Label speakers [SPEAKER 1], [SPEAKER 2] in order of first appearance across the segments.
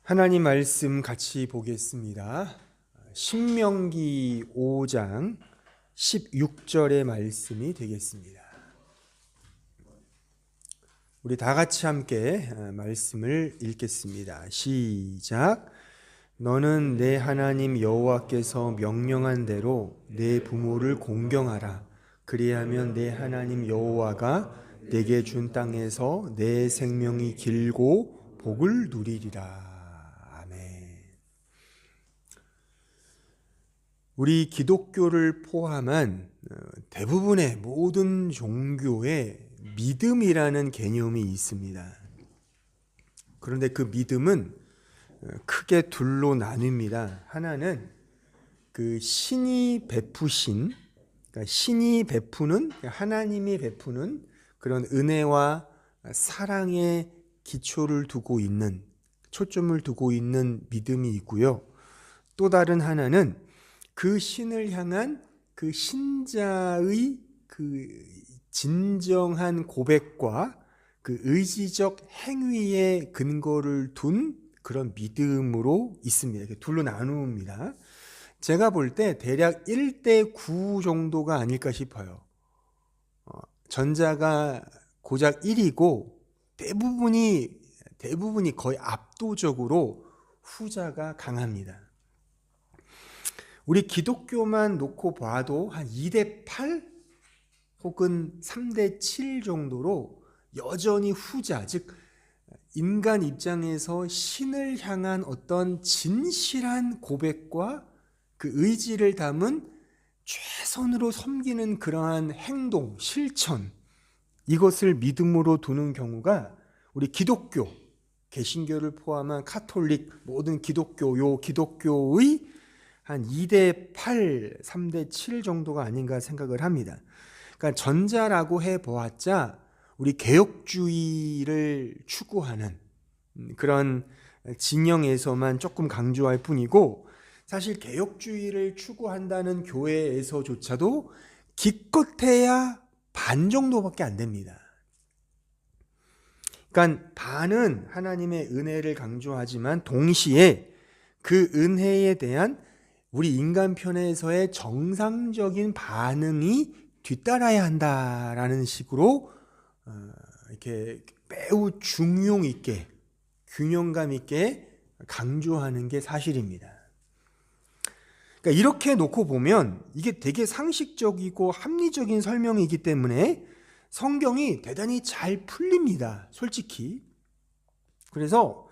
[SPEAKER 1] 하나님 말씀 같이 보겠습니다. 신명기 5장 16절의 말씀이 되겠습니다. 우리 다 같이 함께 말씀을 읽겠습니다. 시작. 너는 내 하나님 여호와께서 명령한 대로 내 부모를 공경하라. 그리하면 내 하나님 여호와가 내게 준 땅에서 내 생명이 길고 복을 누리리라. 우리 기독교를 포함한 대부분의 모든 종교에 믿음이라는 개념이 있습니다. 그런데 그 믿음은 크게 둘로 나뉩니다. 하나는 그 신이 베푸신, 그러니까 신이 베푸는, 하나님이 베푸는 그런 은혜와 사랑의 기초를 두고 있는, 초점을 두고 있는 믿음이 있고요. 또 다른 하나는 그 신을 향한 그 신자의 그 진정한 고백과 그 의지적 행위에 근거를 둔 그런 믿음으로 있습니다. 이렇게 둘로 나눕니다. 제가 볼 때 대략 1대9 정도가 아닐까 싶어요. 전자가 고작 1이고 대부분이 거의 압도적으로 후자가 강합니다. 우리 기독교만 놓고 봐도 한 2대8 혹은 3대7 정도로 여전히 후자, 즉 인간 입장에서 신을 향한 어떤 진실한 고백과 그 의지를 담은 최선으로 섬기는 그러한 행동, 실천, 이것을 믿음으로 두는 경우가 우리 기독교, 개신교를 포함한 카톨릭, 모든 기독교의 한 2대8, 3대7 정도가 아닌가 생각을 합니다. 그러니까 전자라고 해보았자 우리 개혁주의를 추구하는 그런 진영에서만 조금 강조할 뿐이고, 사실 개혁주의를 추구한다는 교회에서조차도 기껏해야 반 정도밖에 안 됩니다. 그러니까 반은 하나님의 은혜를 강조하지만 동시에 그 은혜에 대한 우리 인간 편에서의 정상적인 반응이 뒤따라야 한다라는 식으로 이렇게 매우 중용 있게, 균형감 있게 강조하는 게 사실입니다. 그러니까 이렇게 놓고 보면 이게 되게 상식적이고 합리적인 설명이기 때문에 성경이 대단히 잘 풀립니다, 솔직히. 그래서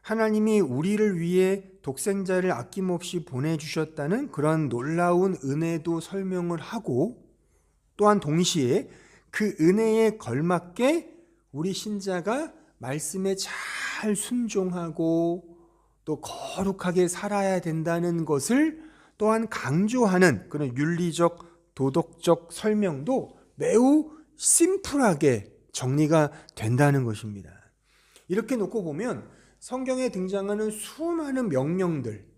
[SPEAKER 1] 하나님이 우리를 위해 독생자를 아낌없이 보내주셨다는 그런 놀라운 은혜도 설명을 하고, 또한 동시에 그 은혜에 걸맞게 우리 신자가 말씀에 잘 순종하고 또 거룩하게 살아야 된다는 것을 또한 강조하는 그런 윤리적, 도덕적 설명도 매우 심플하게 정리가 된다는 것입니다. 이렇게 놓고 보면 성경에 등장하는 수많은 명령들,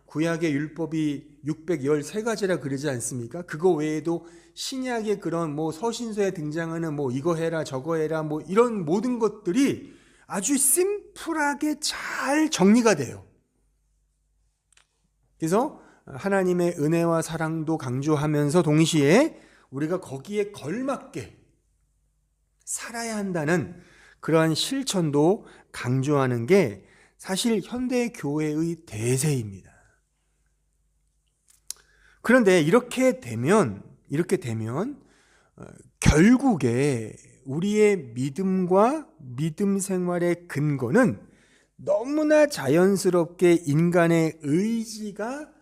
[SPEAKER 1] 구약의 율법이 613가지라 그러지 않습니까? 그거 외에도 신약의 그런 서신서에 등장하는 이거 해라 저거 해라 이런 모든 것들이 아주 심플하게 잘 정리가 돼요. 그래서 하나님의 은혜와 사랑도 강조하면서 동시에 우리가 거기에 걸맞게 살아야 한다는 그러한 실천도 강조하는 게 사실 현대 교회의 대세입니다. 그런데 이렇게 되면 결국에 우리의 믿음과 믿음 생활의 근거는 너무나 자연스럽게 인간의 의지가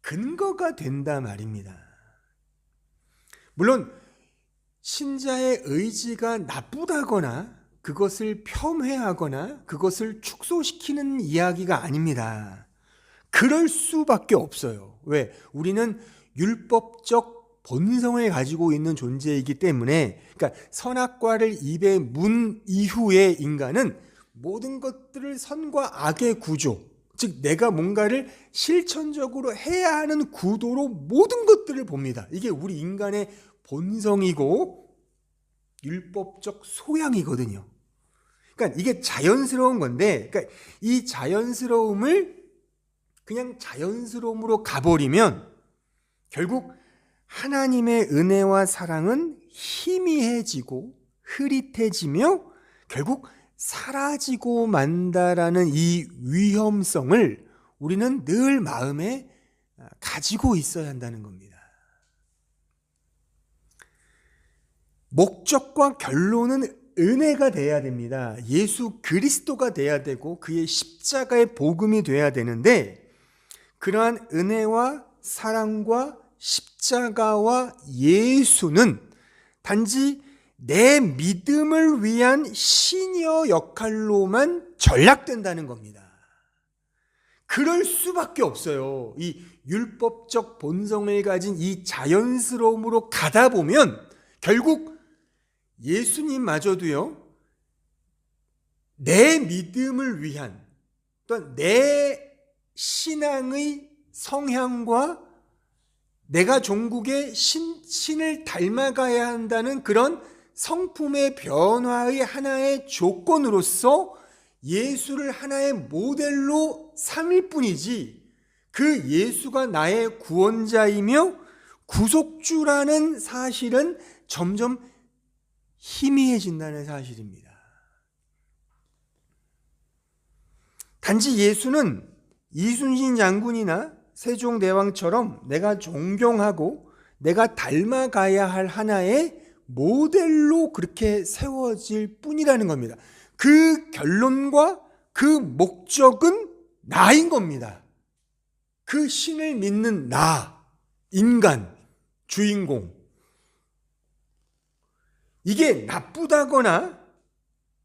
[SPEAKER 1] 근거가 된다 말입니다. 물론 신자의 의지가 나쁘다거나 그것을 폄훼하거나 그것을 축소시키는 이야기가 아닙니다. 그럴 수밖에 없어요. 왜? 우리는 율법적 본성을 가지고 있는 존재이기 때문에, 그러니까 선악과를 입에 문 이후의 인간은 모든 것들을 선과 악의 구조, 즉 내가 뭔가를 실천적으로 해야 하는 구도로 모든 것들을 봅니다. 이게 우리 인간의 본성이고 율법적 소양이거든요. 그러니까 이게 자연스러운 건데, 그러니까 이 자연스러움을 그냥 자연스러움으로 가버리면 결국 하나님의 은혜와 사랑은 희미해지고 흐릿해지며 결국 사라지고 만다라는 이 위험성을 우리는 늘 마음에 가지고 있어야 한다는 겁니다. 목적과 결론은 은혜가 돼야 됩니다. 예수 그리스도가 돼야 되고 그의 십자가의 복음이 돼야 되는데, 그러한 은혜와 사랑과 십자가와 예수는 단지 내 믿음을 위한 시녀 역할로만 전락된다는 겁니다. 그럴 수밖에 없어요. 이 율법적 본성을 가진 이 자연스러움으로 가다 보면 결국 예수님마저도요, 내 믿음을 위한 또는 내 신앙의 성향과 내가 종국의 신을 닮아가야 한다는 그런 성품의 변화의 하나의 조건으로서 예수를 하나의 모델로 삼을 뿐이지, 그 예수가 나의 구원자이며 구속주라는 사실은 점점 희미해진다는 사실입니다. 단지 예수는 이순신 장군이나 세종대왕처럼 내가 존경하고 내가 닮아가야 할 하나의 모델로 그렇게 세워질 뿐이라는 겁니다. 그 결론과 그 목적은 나인 겁니다. 그 신을 믿는 나, 인간, 주인공. 이게 나쁘다거나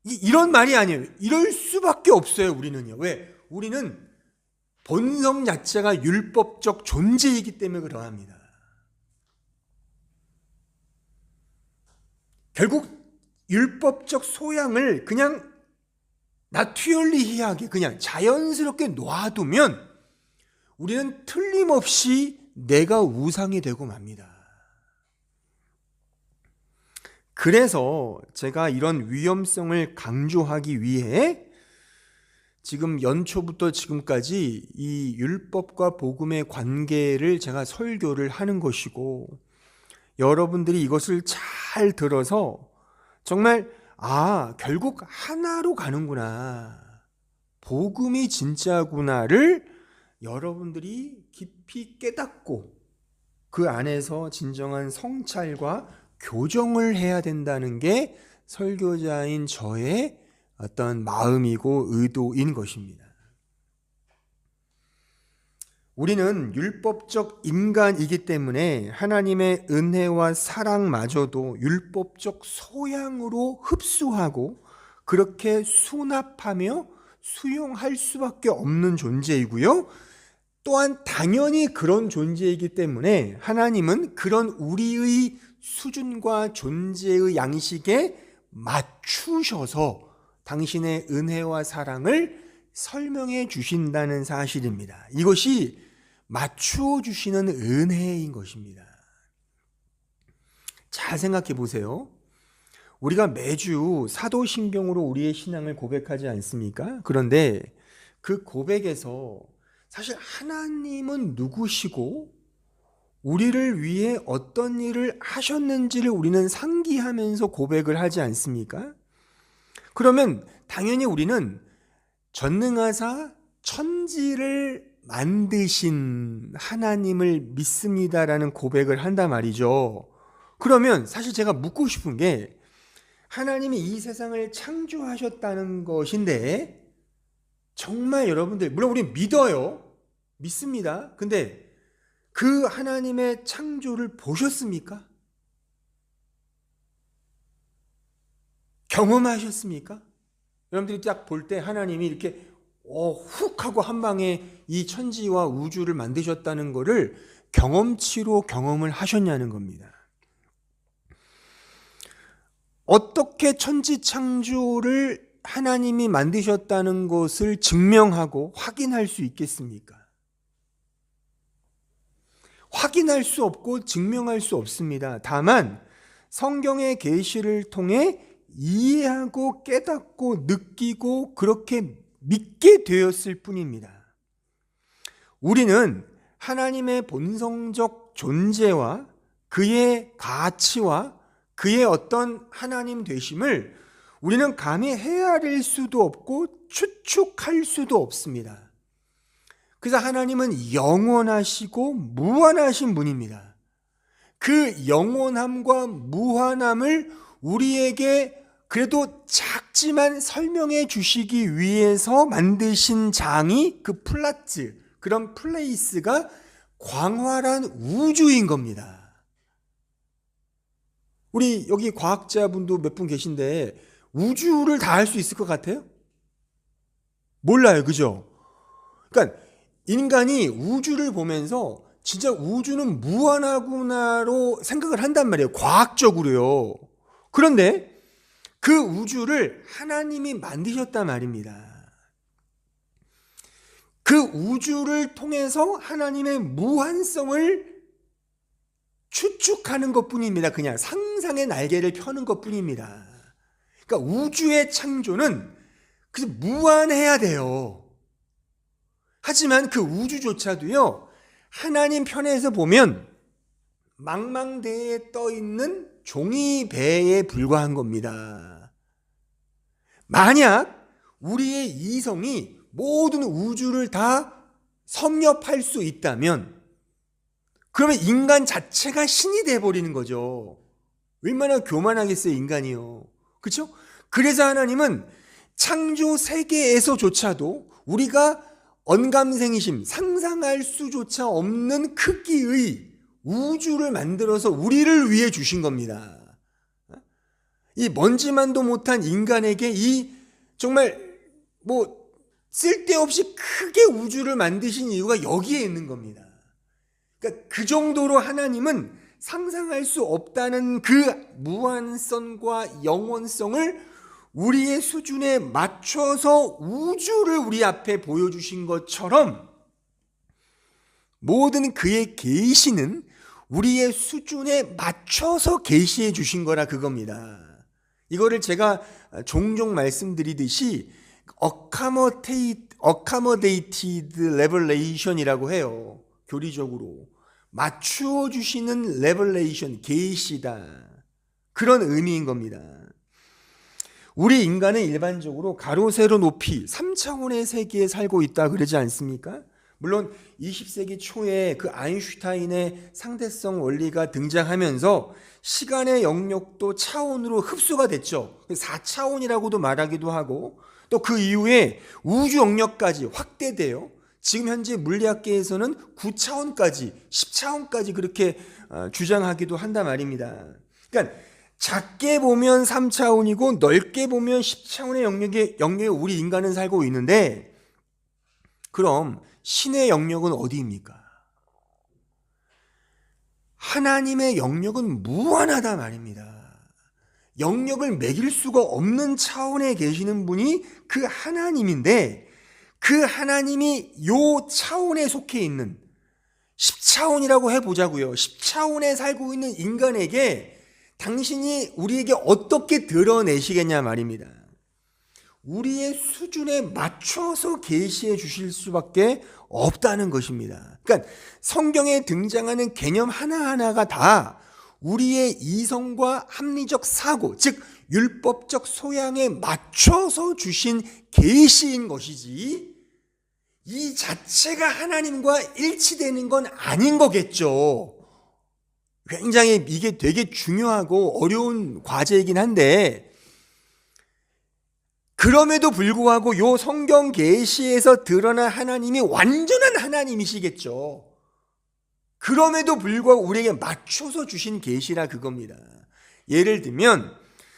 [SPEAKER 1] 이런 말이 아니에요. 이럴 수밖에 없어요, 우리는요. 왜? 우리는 본성 자체가 율법적 존재이기 때문에 그러합니다. 결국 율법적 소양을 그냥 나튜얼리하게 그냥 자연스럽게 놔두면 우리는 틀림없이 내가 우상이 되고 맙니다. 그래서 제가 이런 위험성을 강조하기 위해 지금 연초부터 지금까지 이 율법과 복음의 관계를 제가 설교를 하는 것이고, 여러분들이 이것을 잘 들어서 정말 결국 하나로 가는구나, 복음이 진짜구나를 여러분들이 깊이 깨닫고 그 안에서 진정한 성찰과 교정을 해야 된다는 게 설교자인 저의 어떤 마음이고 의도인 것입니다. 우리는 율법적 인간이기 때문에 하나님의 은혜와 사랑마저도 율법적 소양으로 흡수하고 그렇게 수납하며 수용할 수밖에 없는 존재이고요. 또한 당연히 그런 존재이기 때문에 하나님은 그런 우리의 수준과 존재의 양식에 맞추셔서 당신의 은혜와 사랑을 설명해 주신다는 사실입니다. 이것이 맞추어 주시는 은혜인 것입니다. 잘 생각해 보세요. 우리가 매주 사도신경으로 우리의 신앙을 고백하지 않습니까? 그런데 그 고백에서 사실 하나님은 누구시고 우리를 위해 어떤 일을 하셨는지를 우리는 상기하면서 고백을 하지 않습니까? 그러면 당연히 우리는 전능하사 천지를 만드신 하나님을 믿습니다라는 고백을 한단 말이죠. 그러면 사실 제가 묻고 싶은 게, 하나님이 이 세상을 창조하셨다는 것인데 정말 여러분들, 물론 우리 믿어요. 믿습니다. 근데 그 하나님의 창조를 보셨습니까? 경험하셨습니까? 여러분들이 딱 볼 때 하나님이 이렇게 훅 하고 한 방에 이 천지와 우주를 만드셨다는 것을 경험치로 경험을 하셨냐는 겁니다. 어떻게 천지 창조를 하나님이 만드셨다는 것을 증명하고 확인할 수 있겠습니까? 확인할 수 없고 증명할 수 없습니다. 다만 성경의 계시를 통해 이해하고 깨닫고 느끼고 그렇게 믿게 되었을 뿐입니다. 우리는 하나님의 본성적 존재와 그의 가치와 그의 어떤 하나님 되심을 우리는 감히 헤아릴 수도 없고 추측할 수도 없습니다. 그래서 하나님은 영원하시고 무한하신 분입니다. 그 영원함과 무한함을 우리에게 그래도 작지만 설명해 주시기 위해서 만드신 장이 그 플라츠, 그런 플레이스가 광활한 우주인 겁니다. 우리 여기 과학자분도 몇 분 계신데 우주를 다 알 수 있을 것 같아요? 몰라요, 그죠? 그러니까 인간이 우주를 보면서 진짜 우주는 무한하구나로 생각을 한단 말이에요, 과학적으로요. 그런데 그 우주를 하나님이 만드셨단 말입니다. 그 우주를 통해서 하나님의 무한성을 추측하는 것뿐입니다. 그냥 상상의 날개를 펴는 것뿐입니다. 그러니까 우주의 창조는 그래서 무한해야 돼요. 하지만 그 우주조차도요, 하나님 편에서 보면 망망대해에 떠 있는 종이배에 불과한 겁니다. 만약 우리의 이성이 모든 우주를 다 섭렵할 수 있다면 그러면 인간 자체가 신이 돼버리는 거죠. 얼마나 교만하겠어요, 인간이요. 그렇죠? 그래서 하나님은 창조 세계에서조차도 우리가 언감생심, 상상할 수조차 없는 크기의 우주를 만들어서 우리를 위해 주신 겁니다. 이 먼지만도 못한 인간에게 이 정말 쓸데없이 크게 우주를 만드신 이유가 여기에 있는 겁니다. 그러니까 그 정도로 하나님은 상상할 수 없다는 그 무한성과 영원성을 우리의 수준에 맞춰서 우주를 우리 앞에 보여주신 것처럼 모든 그의 계시는 우리의 수준에 맞춰서 계시해 주신 거라 그겁니다. 이거를 제가 종종 말씀드리듯이 accommodated revelation이라고 해요. 교리적으로 맞추어 주시는 레벨레이션, 계시다, 그런 의미인 겁니다. 우리 인간은 일반적으로 가로 세로 높이 3차원의 세계에 살고 있다 그러지 않습니까? 물론 20세기 초에 그 아인슈타인의 상대성 원리가 등장하면서 시간의 영역도 차원으로 흡수가 됐죠. 4차원이라고도 말하기도 하고 또 그 이후에 우주 영역까지 확대돼요. 지금 현재 물리학계에서는 9차원까지 10차원까지 그렇게 주장하기도 한단 말입니다. 그러니까 작게 보면 3차원이고 넓게 보면 10차원의 영역에 우리 인간은 살고 있는데, 그럼 신의 영역은 어디입니까? 하나님의 영역은 무한하다 말입니다. 영역을 매길 수가 없는 차원에 계시는 분이 그 하나님인데, 그 하나님이 요 차원에 속해 있는 10차원이라고 해보자고요. 10차원에 살고 있는 인간에게 당신이 우리에게 어떻게 드러내시겠냐 말입니다. 우리의 수준에 맞춰서 계시해 주실 수밖에 없다는 것입니다. 그러니까 성경에 등장하는 개념 하나하나가 다 우리의 이성과 합리적 사고, 즉 율법적 소양에 맞춰서 주신 계시인 것이지 이 자체가 하나님과 일치되는 건 아닌 거겠죠. 굉장히 이게 되게 중요하고 어려운 과제이긴 한데, 그럼에도 불구하고 요 성경 계시에서 드러난 하나님이 완전한 하나님이시겠죠. 그럼에도 불구하고 우리에게 맞춰서 주신 계시라 그겁니다. 예를 들면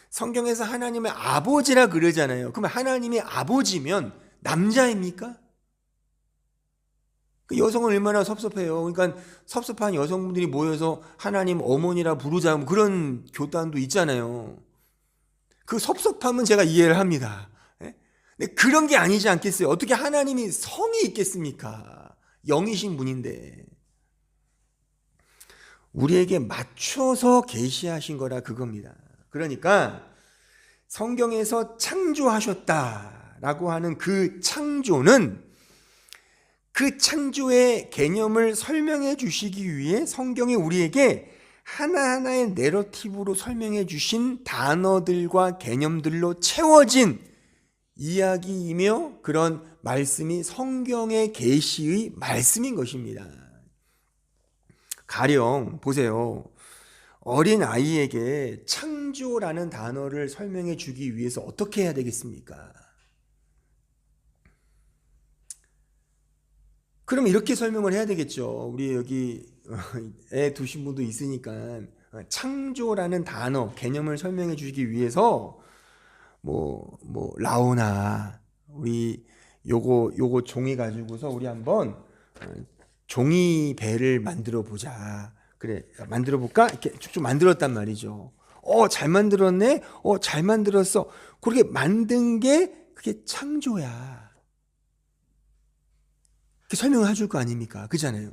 [SPEAKER 1] 성경에서 하나님의 아버지라 그러잖아요. 그럼 하나님이 아버지면 남자입니까? 그 여성은 얼마나 섭섭해요. 그러니까 섭섭한 여성분들이 모여서 하나님 어머니라 부르자, 그런 교단도 있잖아요. 그 섭섭함은 제가 이해를 합니다. 근데 그런 게 아니지 않겠어요? 어떻게 하나님이 성이 있겠습니까? 영이신 분인데. 우리에게 맞춰서 계시하신 거라 그겁니다. 그러니까 성경에서 창조하셨다라고 하는 그 창조는 그 창조의 개념을 설명해 주시기 위해 성경이 우리에게 하나하나의 내러티브로 설명해 주신 단어들과 개념들로 채워진 이야기이며 그런 말씀이 성경의 계시의 말씀인 것입니다. 가령 보세요. 어린 아이에게 창조라는 단어를 설명해 주기 위해서 어떻게 해야 되겠습니까? 그럼 이렇게 설명을 해야 되겠죠. 우리 여기 애 두신 분도 있으니까 창조라는 단어, 개념을 설명해 주기 위해서 라오나 우리 요거 종이 가지고서 우리 한번 종이 배를 만들어 보자. 그래, 만들어 볼까? 이렇게 쭉 만들었단 말이죠. 잘 만들었네? 잘 만들었어. 그렇게 만든 게 그게 창조야. 이렇게 설명을 해줄 거 아닙니까? 그잖아요.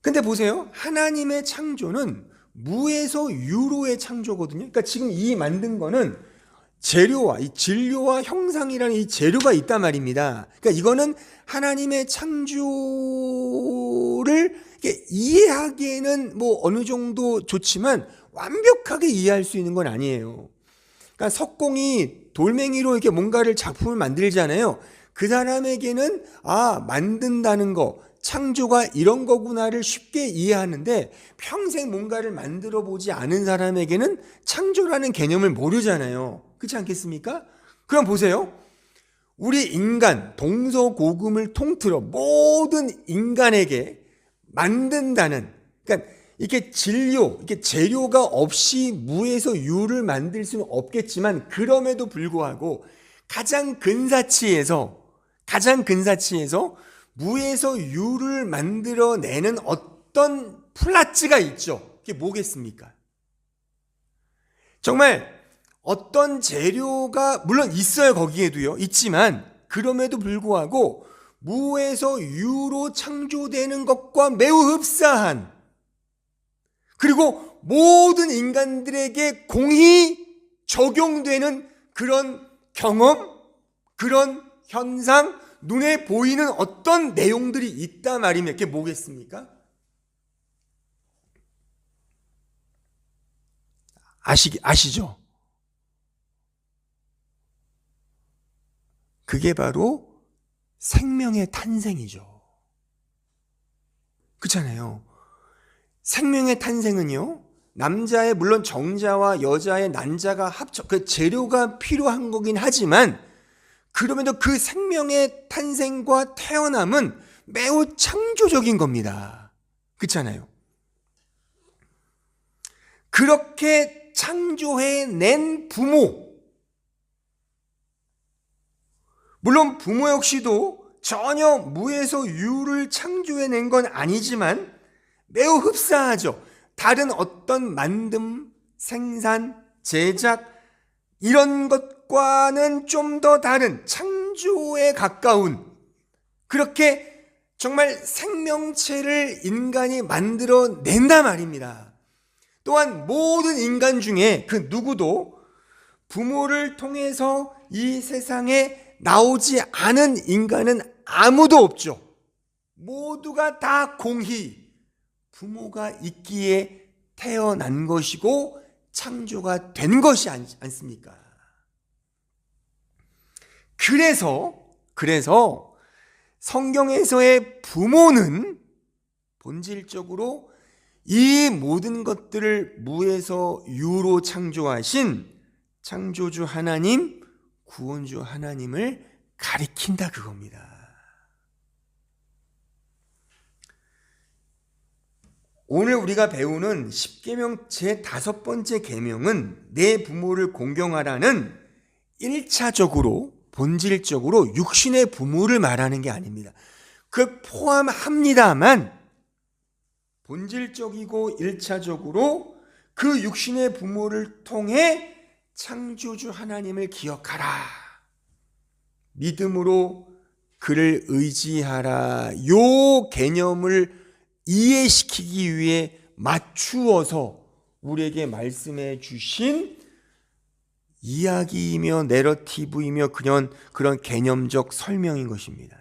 [SPEAKER 1] 근데 보세요. 하나님의 창조는 무에서 유로의 창조거든요. 그러니까 지금 이 만든 거는 재료와 이 진료와 형상이라는 이 재료가 있단 말입니다. 그러니까 이거는 하나님의 창조를 이해하기에는 어느 정도 좋지만 완벽하게 이해할 수 있는 건 아니에요. 그러니까 석공이 돌멩이로 이렇게 뭔가를 작품을 만들잖아요. 그 사람에게는 만든다는 거, 창조가 이런 거구나를 쉽게 이해하는데 평생 뭔가를 만들어 보지 않은 사람에게는 창조라는 개념을 모르잖아요. 그렇지 않겠습니까? 그럼 보세요. 우리 인간, 동서고금을 통틀어 모든 인간에게 만든다는, 그러니까 이렇게 진료, 이렇게 재료가 없이 무에서 유를 만들 수는 없겠지만 그럼에도 불구하고 가장 근사치에서 무에서 유를 만들어내는 어떤 플라츠가 있죠. 그게 뭐겠습니까? 정말 어떤 재료가 물론 있어요. 거기에도요. 있지만 그럼에도 불구하고 무에서 유로 창조되는 것과 매우 흡사한, 그리고 모든 인간들에게 공히 적용되는 그런 경험, 그런 현상, 눈에 보이는 어떤 내용들이 있단 말이면 그게 뭐겠습니까? 아시죠? 그게 바로 생명의 탄생이죠. 그렇잖아요. 생명의 탄생은요, 남자의 물론 정자와 여자의 난자가 그 재료가 필요한 거긴 하지만 그럼에도 그 생명의 탄생과 태어남은 매우 창조적인 겁니다. 그렇잖아요. 그렇게 창조해낸 부모, 물론 부모 역시도 전혀 무에서 유를 창조해낸 건 아니지만 매우 흡사하죠. 다른 어떤 만듦, 생산, 제작 이런 것과는 좀 더 다른 창조에 가까운, 그렇게 정말 생명체를 인간이 만들어낸단 말입니다. 또한 모든 인간 중에 그 누구도 부모를 통해서 이 세상에 나오지 않은 인간은 아무도 없죠. 모두가 다 공히 부모가 있기에 태어난 것이고 창조가 된 것이 않습니까? 그래서 성경에서의 부모는 본질적으로 이 모든 것들을 무에서 유로 창조하신 창조주 하나님, 구원주 하나님을 가리킨다 그겁니다. 오늘 우리가 배우는 10계명 제5번째 계명은 내 부모를 공경하라는 1차적으로 본질적으로 육신의 부모를 말하는 게 아닙니다. 그 포함합니다만 본질적이고 1차적으로 그 육신의 부모를 통해 창조주 하나님을 기억하라, 믿음으로 그를 의지하라, 요 개념을 이해시키기 위해 맞추어서 우리에게 말씀해 주신 이야기이며 내러티브이며 그런 개념적 설명인 것입니다.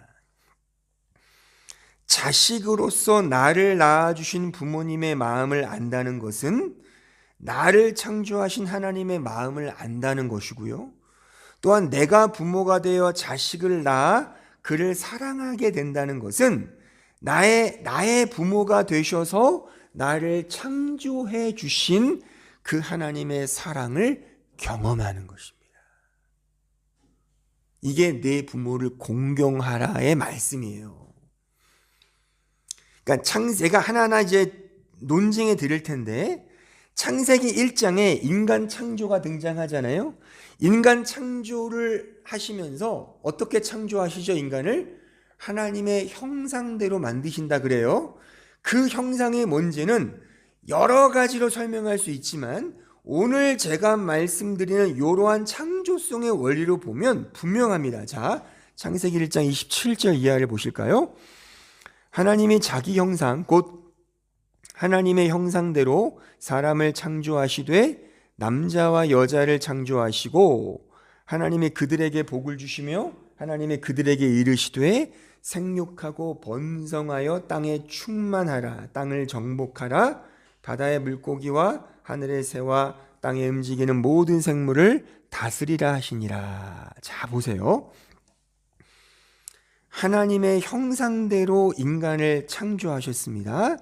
[SPEAKER 1] 자식으로서 나를 낳아주신 부모님의 마음을 안다는 것은 나를 창조하신 하나님의 마음을 안다는 것이고요. 또한 내가 부모가 되어 자식을 낳아 그를 사랑하게 된다는 것은 나의 부모가 되셔서 나를 창조해 주신 그 하나님의 사랑을 경험하는 것입니다. 이게 내 부모를 공경하라의 말씀이에요. 그러니까 제가 하나하나 이제 논증해 드릴 텐데, 창세기 1장에 인간 창조가 등장하잖아요. 인간 창조를 하시면서 어떻게 창조하시죠? 인간을 하나님의 형상대로 만드신다 그래요. 그 형상의 뭔지는 여러 가지로 설명할 수 있지만 오늘 제가 말씀드리는 이러한 창조성의 원리로 보면 분명합니다. 자, 창세기 1장 27절 이하를 보실까요? 하나님이 자기 형상 곧 하나님의 형상대로 사람을 창조하시되 남자와 여자를 창조하시고 하나님이 그들에게 복을 주시며 하나님이 그들에게 이르시되 생육하고 번성하여 땅에 충만하라. 땅을 정복하라. 바다의 물고기와 하늘의 새와 땅에 움직이는 모든 생물을 다스리라 하시니라. 자, 보세요. 하나님의 형상대로 인간을 창조하셨습니다.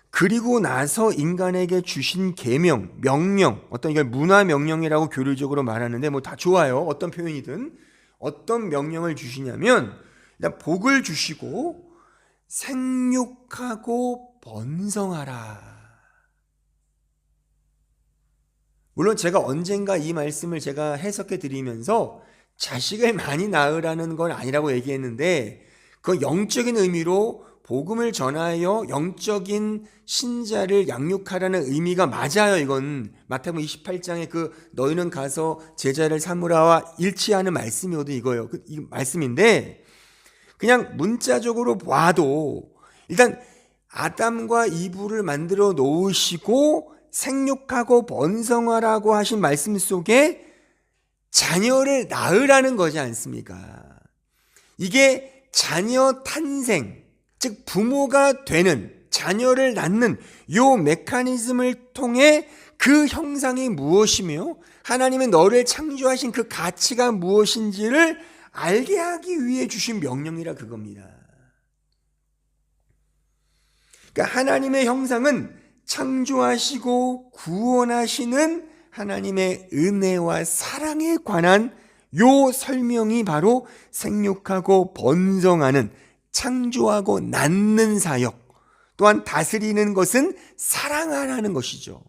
[SPEAKER 1] 그리고 나서 인간에게 주신 계명, 명령, 어떤 이걸 문화 명령이라고 교류적으로 말하는데 뭐 다 좋아요. 어떤 표현이든 어떤 명령을 주시냐면 일단 복을 주시고 생육하고 번성하라. 물론 제가 언젠가 이 말씀을 제가 해석해 드리면서 자식을 많이 낳으라는 건 아니라고 얘기했는데 그 영적인 의미로 복음을 전하여 영적인 신자를 양육하라는 의미가 맞아요. 이건 마태복음 28장에 그 너희는 가서 제자를 삼으라와 일치하는 말씀이거든요. 이거예요. 이 말씀인데 그냥 문자적으로 봐도 일단 아담과 이브를 만들어 놓으시고 생육하고 번성하라고 하신 말씀 속에 자녀를 낳으라는 거지 않습니까? 이게 자녀 탄생, 즉 부모가 되는, 자녀를 낳는 요 메커니즘을 통해 그 형상이 무엇이며 하나님은 너를 창조하신 그 가치가 무엇인지를 알게 하기 위해 주신 명령이라 그겁니다. 그러니까 하나님의 형상은 창조하시고 구원하시는 하나님의 은혜와 사랑에 관한 요 설명이 바로 생육하고 번성하는, 창조하고 낳는 사역, 또한 다스리는 것은 사랑하라는 것이죠.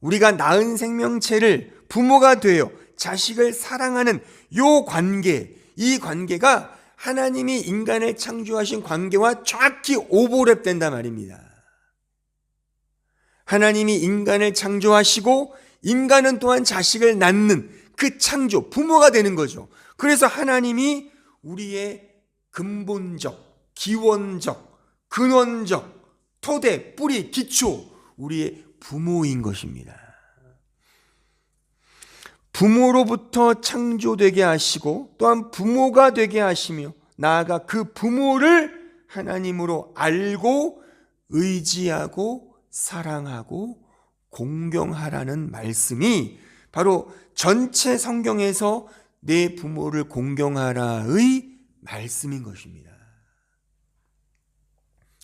[SPEAKER 1] 우리가 낳은 생명체를 부모가 되어 자식을 사랑하는 요 관계, 이 관계가 하나님이 인간을 창조하신 관계와 정확히 오버랩 된단 말입니다. 하나님이 인간을 창조하시고 인간은 또한 자식을 낳는 그 창조, 부모가 되는 거죠. 그래서 하나님이 우리의 근본적, 기원적, 근원적, 토대, 뿌리, 기초, 우리의 부모인 것입니다. 부모로부터 창조되게 하시고 또한 부모가 되게 하시며 나아가 그 부모를 하나님으로 알고 의지하고 사랑하고 공경하라는 말씀이 바로 전체 성경에서 내 부모를 공경하라의 말씀인 것입니다.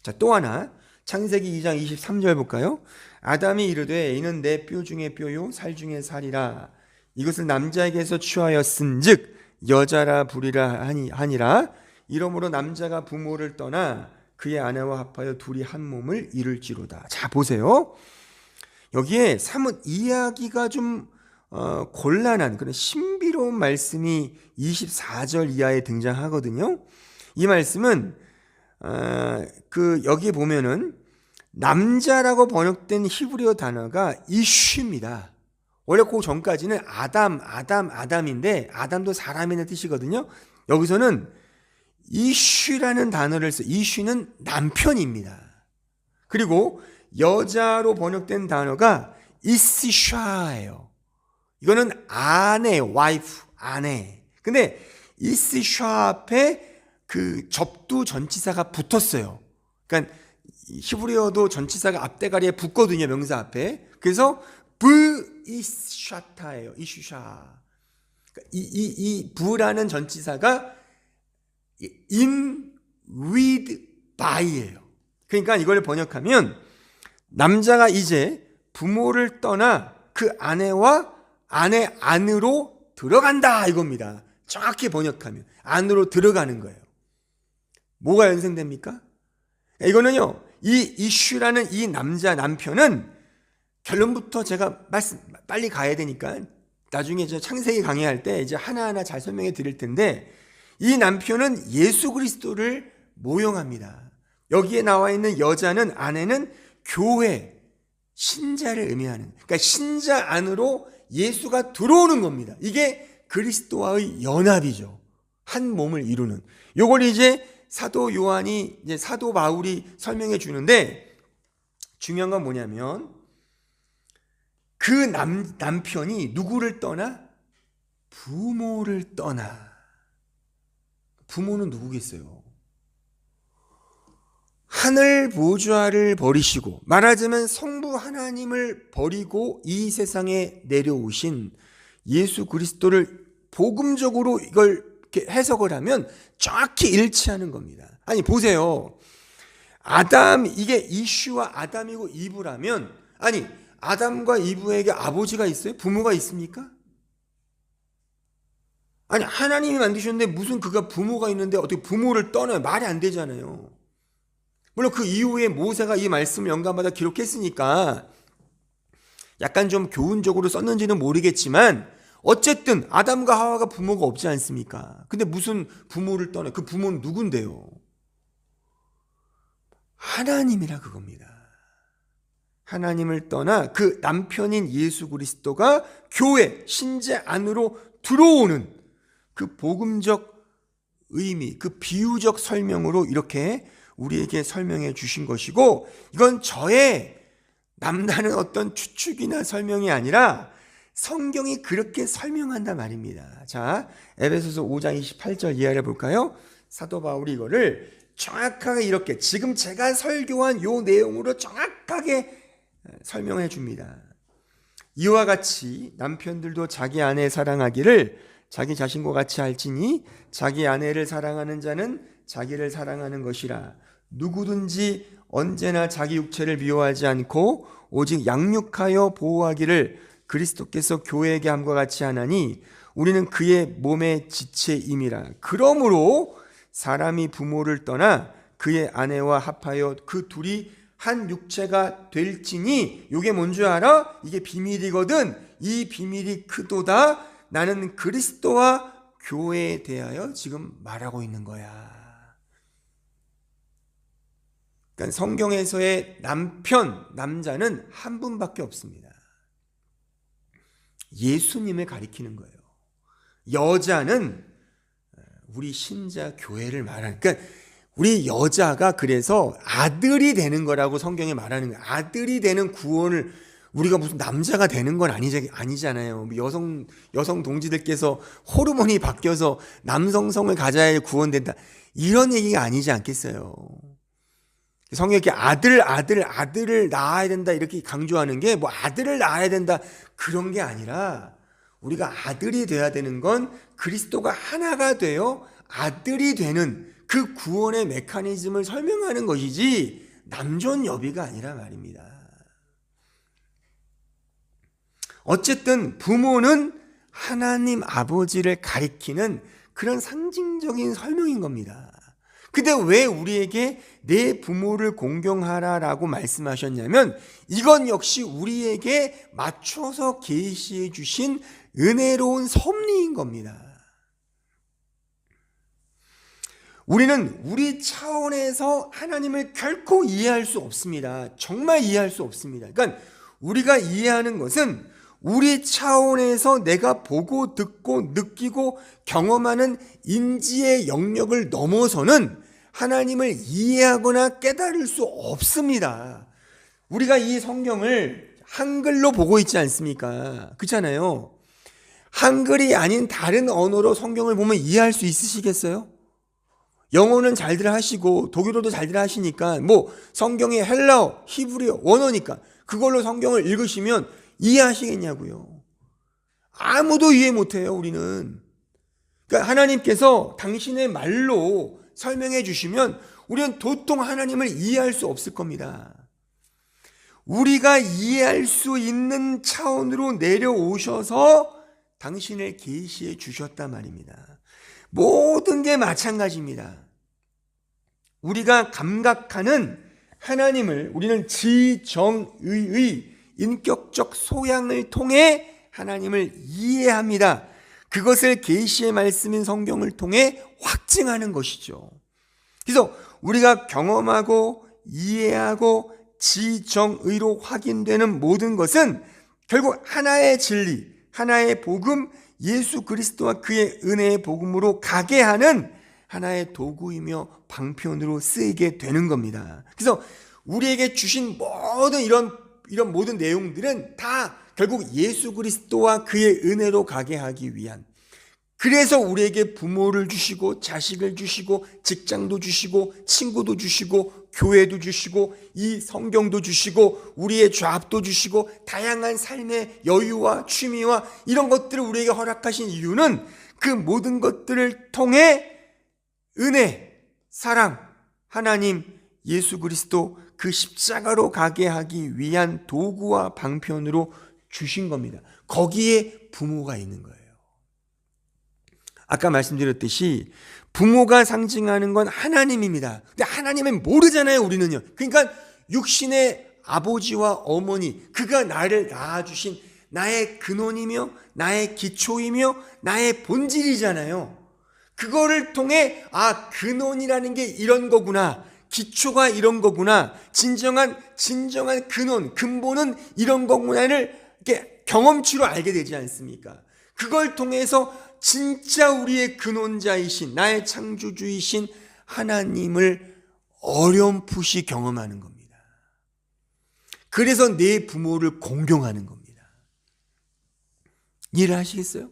[SPEAKER 1] 자, 또 하나 창세기 2장 23절 볼까요? 아담이 이르되 이는 내 뼈 중에 뼈요 살 중에 살이라. 이것을 남자에게서 취하였은즉 여자라 부리라 하니라. 이러므로 남자가 부모를 떠나 그의 아내와 합하여 둘이 한 몸을 이룰지로다. 자, 보세요. 여기에 사뭇 이해하기가 좀 곤란한 그런 신비로운 말씀이 24절 이하에 등장하거든요. 이 말씀은 여기 보면은 남자라고 번역된 히브리어 단어가 이슈입니다. 원래 그 전까지는 아담인데 아담도 사람이라는 뜻이거든요. 여기서는 이슈라는 단어를 써. 이슈는 남편입니다. 그리고 여자로 번역된 단어가 이스샤예요. 이거는 아내, 와이프, 아내. 근데 이스샤 앞에 그 접두 전치사가 붙었어요. 그러니까 히브리어도 전치사가 앞대가리에 붙거든요, 명사 앞에. 그래서 브이샤타예요. 이슈샤. 이 부라는 전치사가 in, with, by예요. 그러니까 이걸 번역하면 남자가 이제 부모를 떠나 그 아내와 아내 안으로 들어간다 이겁니다. 정확히 번역하면 안으로 들어가는 거예요. 뭐가 연상됩니까? 이거는요, 이 이슈라는 이 남편은 결론부터 제가 빨리 가야 되니까 나중에 저 창세기 강의할 때 이제 하나하나 잘 설명해 드릴 텐데, 이 남편은 예수 그리스도를 모형합니다. 여기에 나와 있는 여자는, 아내는 교회, 신자를 의미하는, 그러니까 신자 안으로 예수가 들어오는 겁니다. 이게 그리스도와의 연합이죠. 한 몸을 이루는. 요걸 이제 사도 요한이, 이제 사도 바울이 설명해 주는데, 중요한 건 뭐냐면 그 남편이 누구를 떠나? 부모를 떠나. 부모는 누구겠어요? 하늘 보좌를 버리시고, 말하자면 성부 하나님을 버리고 이 세상에 내려오신 예수 그리스도를 복음적으로 이걸 이렇게 해석을 하면 정확히 일치하는 겁니다. 아니 보세요. 이게 이슈와 아담이고 이브라면, 아니 아담과 이브에게 아버지가 있어요? 부모가 있습니까? 아니 하나님이 만드셨는데 무슨 그가 부모가 있는데 어떻게 부모를 떠나요? 말이 안 되잖아요. 물론 그 이후에 모세가 이 말씀을 영감받아 기록했으니까 약간 좀 교훈적으로 썼는지는 모르겠지만 어쨌든 아담과 하와가 부모가 없지 않습니까? 근데 무슨 부모를 떠나요? 그 부모는 누군데요? 하나님이라 그겁니다. 하나님을 떠나 그 남편인 예수 그리스도가 교회, 신자 안으로 들어오는 그 복음적 의미, 그 비유적 설명으로 이렇게 우리에게 설명해 주신 것이고, 이건 저의 남다른 어떤 추측이나 설명이 아니라 성경이 그렇게 설명한단 말입니다. 자, 에베소서 5장 28절 이하를 볼까요? 사도 바울이 이거를 정확하게 이렇게 지금 제가 설교한 요 내용으로 정확하게 설명해 줍니다. 이와 같이 남편들도 자기 아내 사랑하기를 자기 자신과 같이 할지니 자기 아내를 사랑하는 자는 자기를 사랑하는 것이라. 누구든지 언제나 자기 육체를 미워하지 않고 오직 양육하여 보호하기를 그리스도께서 교회에게 함과 같이 하나니 우리는 그의 몸의 지체임이라. 그러므로 사람이 부모를 떠나 그의 아내와 합하여 그 둘이 한 육체가 될지니, 이게 뭔 줄 알아? 이게 비밀이거든. 이 비밀이 크도다. 나는 그리스도와 교회에 대하여 지금 말하고 있는 거야. 그러니까 성경에서의 남자는 한 분밖에 없습니다. 예수님을 가리키는 거예요. 여자는 우리 신자 교회를 말하는, 그러니까 우리 여자가 그래서 아들이 되는 거라고 성경에 말하는 거예요. 아들이 되는 구원을, 우리가 무슨 남자가 되는 건 아니잖아요. 여성 동지들께서 호르몬이 바뀌어서 남성성을 가져야 구원된다, 이런 얘기가 아니지 않겠어요. 성경이 이렇게 아들을 낳아야 된다 이렇게 강조하는 게 뭐 아들을 낳아야 된다 그런 게 아니라, 우리가 아들이 돼야 되는 건 그리스도가 하나가 되어 아들이 되는 그 구원의 메커니즘을 설명하는 것이지 남존여비가 아니라 말입니다. 어쨌든 부모는 하나님 아버지를 가리키는 그런 상징적인 설명인 겁니다. 근데 왜 우리에게 내 부모를 공경하라라고 말씀하셨냐면, 이건 역시 우리에게 맞춰서 계시해 주신 은혜로운 섭리인 겁니다. 우리는 우리 차원에서 하나님을 결코 이해할 수 없습니다. 정말 이해할 수 없습니다. 그러니까 우리가 이해하는 것은 우리 차원에서 내가 보고 듣고 느끼고 경험하는 인지의 영역을 넘어서는 하나님을 이해하거나 깨달을 수 없습니다. 우리가 이 성경을 한글로 보고 있지 않습니까? 그렇잖아요. 한글이 아닌 다른 언어로 성경을 보면 이해할 수 있으시겠어요? 영어는 잘들 하시고 독일어도 잘들 하시니까 뭐 성경의 헬라어, 히브리어, 원어니까 그걸로 성경을 읽으시면 이해하시겠냐고요. 아무도 이해 못해요, 우리는. 그러니까 하나님께서 당신의 말로 설명해 주시면 우리는 도통 하나님을 이해할 수 없을 겁니다. 우리가 이해할 수 있는 차원으로 내려오셔서 당신을 계시해 주셨단 말입니다. 모든 게 마찬가지입니다. 우리가 감각하는 하나님을 우리는 지정의의 인격적 소양을 통해 하나님을 이해합니다. 그것을 계시의 말씀인 성경을 통해 확증하는 것이죠. 그래서 우리가 경험하고 이해하고 지정의로 확인되는 모든 것은 결국 하나의 진리, 하나의 복음, 예수 그리스도와 그의 은혜의 복음으로 가게 하는 하나의 도구이며 방편으로 쓰이게 되는 겁니다. 그래서 우리에게 주신 모든 이런 모든 내용들은 다 결국 예수 그리스도와 그의 은혜로 가게 하기 위한, 그래서 우리에게 부모를 주시고 자식을 주시고 직장도 주시고 친구도 주시고 교회도 주시고 이 성경도 주시고 우리의 좌합도 주시고 다양한 삶의 여유와 취미와 이런 것들을 우리에게 허락하신 이유는 그 모든 것들을 통해 은혜, 사랑, 하나님, 예수 그리스도 그 십자가로 가게 하기 위한 도구와 방편으로 주신 겁니다. 거기에 부모가 있는 거예요. 아까 말씀드렸듯이 부모가 상징하는 건 하나님입니다. 근데 하나님은 모르잖아요, 우리는요. 그러니까 육신의 아버지와 어머니, 그가 나를 낳아주신 나의 근원이며 나의 기초이며 나의 본질이잖아요. 그거를 통해 근원이라는 게 이런 거구나, 기초가 이런 거구나, 진정한 근원, 근본은 이런 거구나를 이렇게 경험치로 알게 되지 않습니까? 그걸 통해서 진짜 우리의 근원자이신 나의 창조주이신 하나님을 어렴풋이 경험하는 겁니다. 그래서 내 부모를 공경하는 겁니다. 이해를 하시겠어요?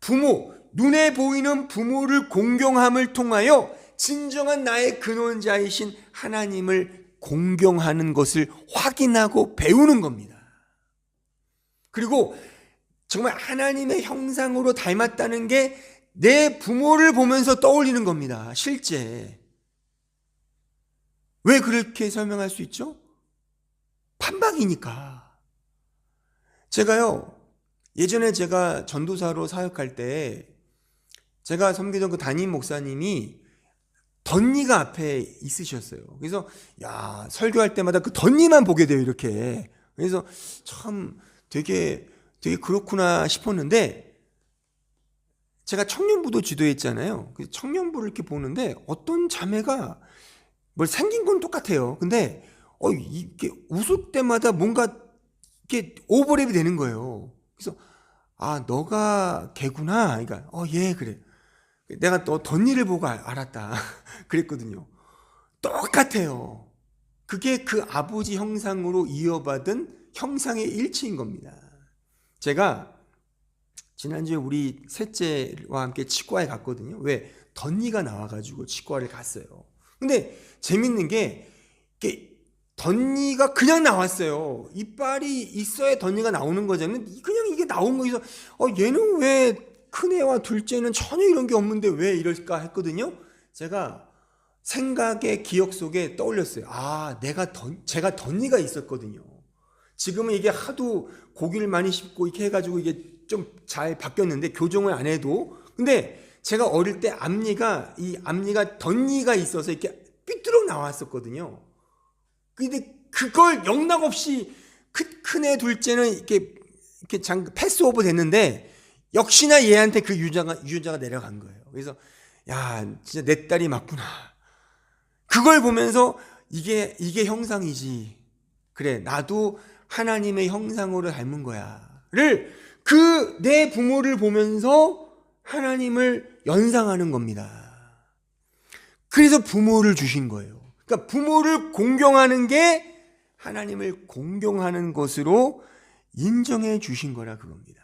[SPEAKER 1] 부모, 눈에 보이는 부모를 공경함을 통하여 진정한 나의 근원자이신 하나님을 공경하는 것을 확인하고 배우는 겁니다. 그리고 정말 하나님의 형상으로 닮았다는 게 내 부모를 보면서 떠올리는 겁니다. 실제. 왜 그렇게 설명할 수 있죠? 판박이니까. 예전에 제가 전도사로 사역할 때 제가 섬기던 그 담임 목사님이 덧니가 앞에 있으셨어요. 그래서 설교할 때마다 그 덧니만 보게 돼요, 이렇게. 그래서 참 되게 그렇구나 싶었는데, 제가 청년부도 지도했잖아요. 청년부를 이렇게 보는데 어떤 자매가 뭘 생긴 건 똑같아요. 근데 이게 웃을 때마다 뭔가 이렇게 오버랩이 되는 거예요. 그래서 너가 걔구나. 그러니까 예, 그래. 내가 너 덧니를 보고 알았다. 그랬거든요. 똑같아요. 그게 그 아버지 형상으로 이어받은 형상의 일치인 겁니다. 제가 지난주에 우리 셋째와 함께 치과에 갔거든요. 왜? 덧니가 나와가지고 치과를 갔어요. 근데 재밌는 게 덧니가 그냥 나왔어요. 이빨이 있어야 덧니가 나오는 거잖아요. 그냥 이게 나온 거에서 얘는 왜 큰애와 둘째는 전혀 이런 게 없는데 왜 이럴까 했거든요. 제가 생각의 기억 속에 떠올렸어요. 제가 덧니가 있었거든요. 지금은 이게 하도 고기를 많이 씹고 이렇게 해가지고 이게 좀 잘 바뀌었는데, 교정을 안 해도. 근데 제가 어릴 때 앞니가 덧니가 있어서 이렇게 삐뚤어 나왔었거든요. 근데 그걸 영락없이 큰애 둘째는 이렇게 패스오버 됐는데, 역시나 얘한테 그 유전자가 내려간 거예요. 그래서 진짜 내 딸이 맞구나. 그걸 보면서 이게 형상이지. 그래, 나도 하나님의 형상으로 닮은 거야를 내 부모를 보면서 하나님을 연상하는 겁니다. 그래서 부모를 주신 거예요. 그러니까 부모를 공경하는 게 하나님을 공경하는 것으로 인정해 주신 거라 그겁니다.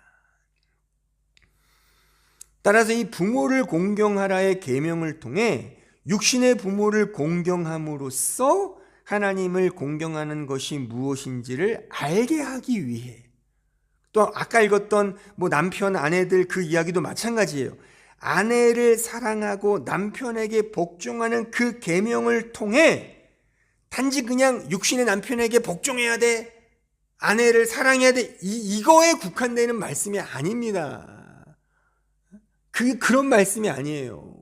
[SPEAKER 1] 따라서 이 부모를 공경하라의 계명을 통해 육신의 부모를 공경함으로써 하나님을 공경하는 것이 무엇인지를 알게 하기 위해, 또 아까 읽었던 남편, 아내들 그 이야기도 마찬가지예요. 아내를 사랑하고 남편에게 복종하는 그 계명을 통해 단지 그냥 육신의 남편에게 복종해야 돼, 아내를 사랑해야 돼, 이거에 국한되는 말씀이 아닙니다. 그런 말씀이 아니에요.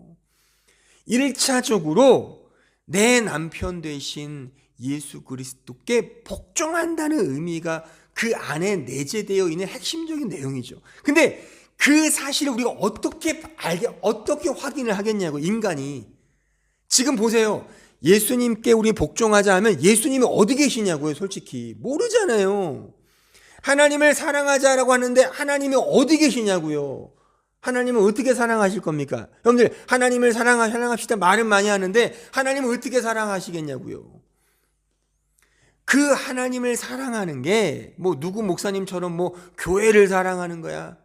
[SPEAKER 1] 1차적으로 내 남편 되신 예수 그리스도께 복종한다는 의미가 그 안에 내재되어 있는 핵심적인 내용이죠. 근데 그 사실을 우리가 어떻게 확인을 하겠냐고, 인간이. 지금 보세요. 예수님께 우리 복종하자 하면 예수님이 어디 계시냐고요, 솔직히. 모르잖아요. 하나님을 사랑하자라고 하는데 하나님이 어디 계시냐고요. 하나님은 어떻게 사랑하실 겁니까? 여러분들, 하나님을 사랑합시다 말은 많이 하는데 하나님은 어떻게 사랑하시겠냐고요. 그 하나님을 사랑하는 게 누구 목사님처럼 교회를 사랑하는 거야.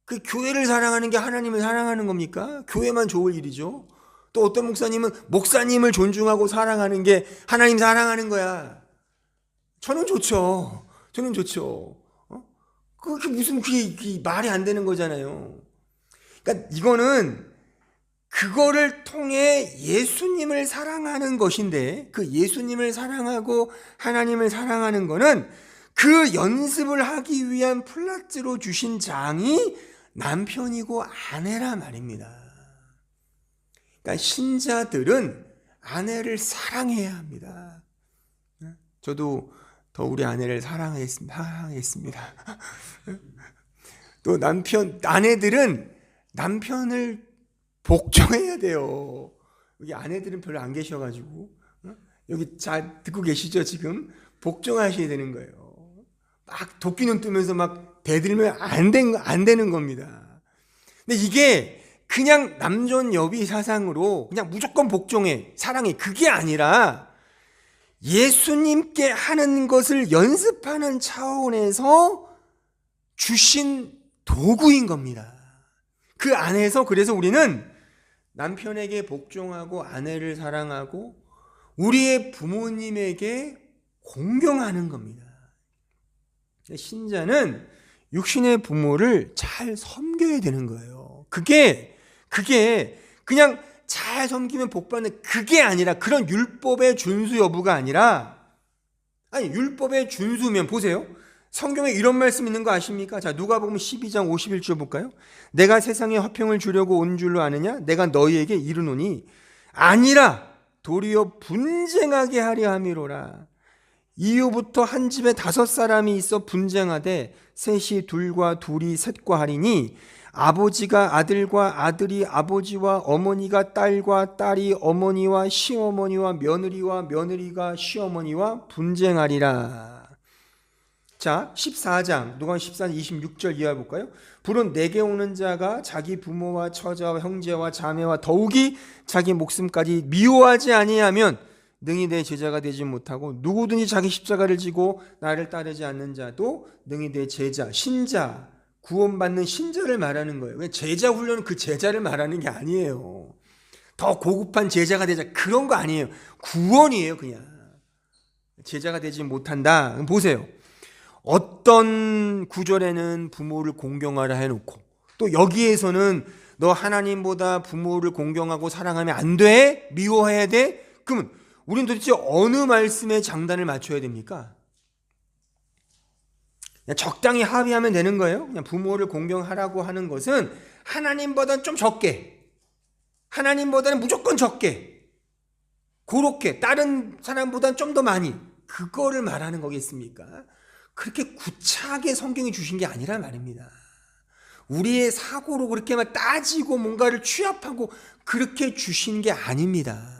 [SPEAKER 1] 그 교회를 사랑하는 게 하나님을 사랑하는 겁니까? 교회만 좋을 일이죠. 또 어떤 목사님은 목사님을 존중하고 사랑하는 게 하나님 사랑하는 거야. 저는 좋죠. 그게 무슨 그게 말이 안 되는 거잖아요. 그러니까 이거는 그거를 통해 예수님을 사랑하는 것인데, 그 예수님을 사랑하고 하나님을 사랑하는 거는 그 연습을 하기 위한 플라츠로 주신 장이 남편이고 아내라 말입니다. 그러니까 신자들은 아내를 사랑해야 합니다. 저도 더 우리 아내를 사랑했습니다. 또 아내들은 남편을 복종해야 돼요. 여기 아내들은 별로 안 계셔가지고, 여기 잘 듣고 계시죠? 지금 복종하셔야 되는 거예요. 막 도끼눈 뜨면서 막 대들면 안 되는 겁니다. 근데 이게 그냥 남존 여비 사상으로 그냥 무조건 복종해, 사랑해, 그게 아니라 예수님께 하는 것을 연습하는 차원에서 주신 도구인 겁니다. 그 안에서 그래서 우리는 남편에게 복종하고 아내를 사랑하고 우리의 부모님에게 공경하는 겁니다. 신자는 육신의 부모를 잘 섬겨야 되는 거예요. 그게 그냥 잘 섬기면 복받는 그게 아니라, 그런 율법의 준수 여부가 아니라, 아니 율법의 준수면 보세요. 성경에 이런 말씀 있는 거 아십니까? 자, 누가복음 12장 51절 볼까요? 내가 세상에 화평을 주려고 온 줄로 아느냐? 내가 너희에게 이르노니 아니라 도리어 분쟁하게 하려 함이로라. 이후부터 한 집에 5사람이 있어 분쟁하되 셋이 둘과 둘이 셋과 하리니 아버지가 아들과 아들이 아버지와 어머니가 딸과 딸이 어머니와 시어머니와 며느리와 며느리가 시어머니와 분쟁하리라. 자, 14장 누가복음 14장 26절 이하 볼까요? 불은 내게 오는 자가 자기 부모와 처자와 형제와 자매와 더욱이 자기 목숨까지 미워하지 아니하면 능히 내 제자가 되지 못하고, 누구든지 자기 십자가를 지고 나를 따르지 않는 자도 능히 내 제자, 신자, 구원받는 신자를 말하는 거예요. 제자 훈련은 그 제자를 말하는 게 아니에요. 더 고급한 제자가 되자 그런 거 아니에요. 구원이에요. 그냥 제자가 되지 못한다. 보세요. 어떤 구절에는 부모를 공경하라 해놓고, 또 여기에서는 너 하나님보다 부모를 공경하고 사랑하면 안 돼? 미워해야 돼? 그러면 우린 도대체 어느 말씀에 장단을 맞춰야 됩니까? 그냥 적당히 합의하면 되는 거예요. 그냥 부모를 공경하라고 하는 것은 하나님보다는 좀 적게, 하나님보다는 무조건 적게, 그렇게 다른 사람보다는 좀 더 많이, 그거를 말하는 거겠습니까? 그렇게 구차하게 성경이 주신 게 아니란 말입니다. 우리의 사고로 그렇게 막 따지고 뭔가를 취합하고 그렇게 주신 게 아닙니다.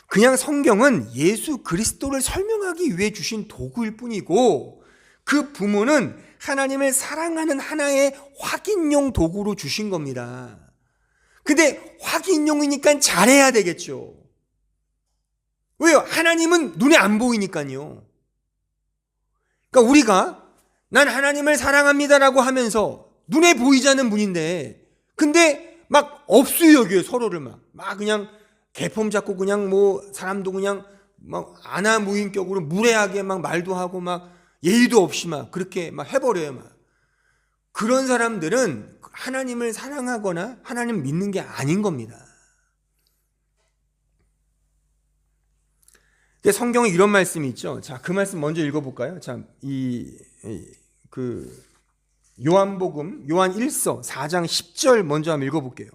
[SPEAKER 1] 그냥 성경은 예수 그리스도를 설명하기 위해 주신 도구일 뿐이고, 그 부모는 하나님을 사랑하는 하나의 확인용 도구로 주신 겁니다. 근데 확인용이니까 잘해야 되겠죠. 왜요? 하나님은 눈에 안 보이니까요. 그러니까 우리가 난 하나님을 사랑합니다라고 하면서 눈에 보이지 않는 분인데 근데 막 업수이 여겨요. 서로를 막 그냥 개폼 잡고 그냥 뭐 사람도 그냥 막 아나무인격으로 무례하게 막 말도 하고 막 예의도 없이 막 그렇게 막 해버려요. 막 그런 사람들은 하나님을 사랑하거나 하나님 믿는 게 아닌 겁니다. 성경에 이런 말씀이 있죠. 자, 그 말씀 먼저 읽어볼까요? 자, 요한복음, 요한 1서 4장 10절 먼저 한번 읽어볼게요.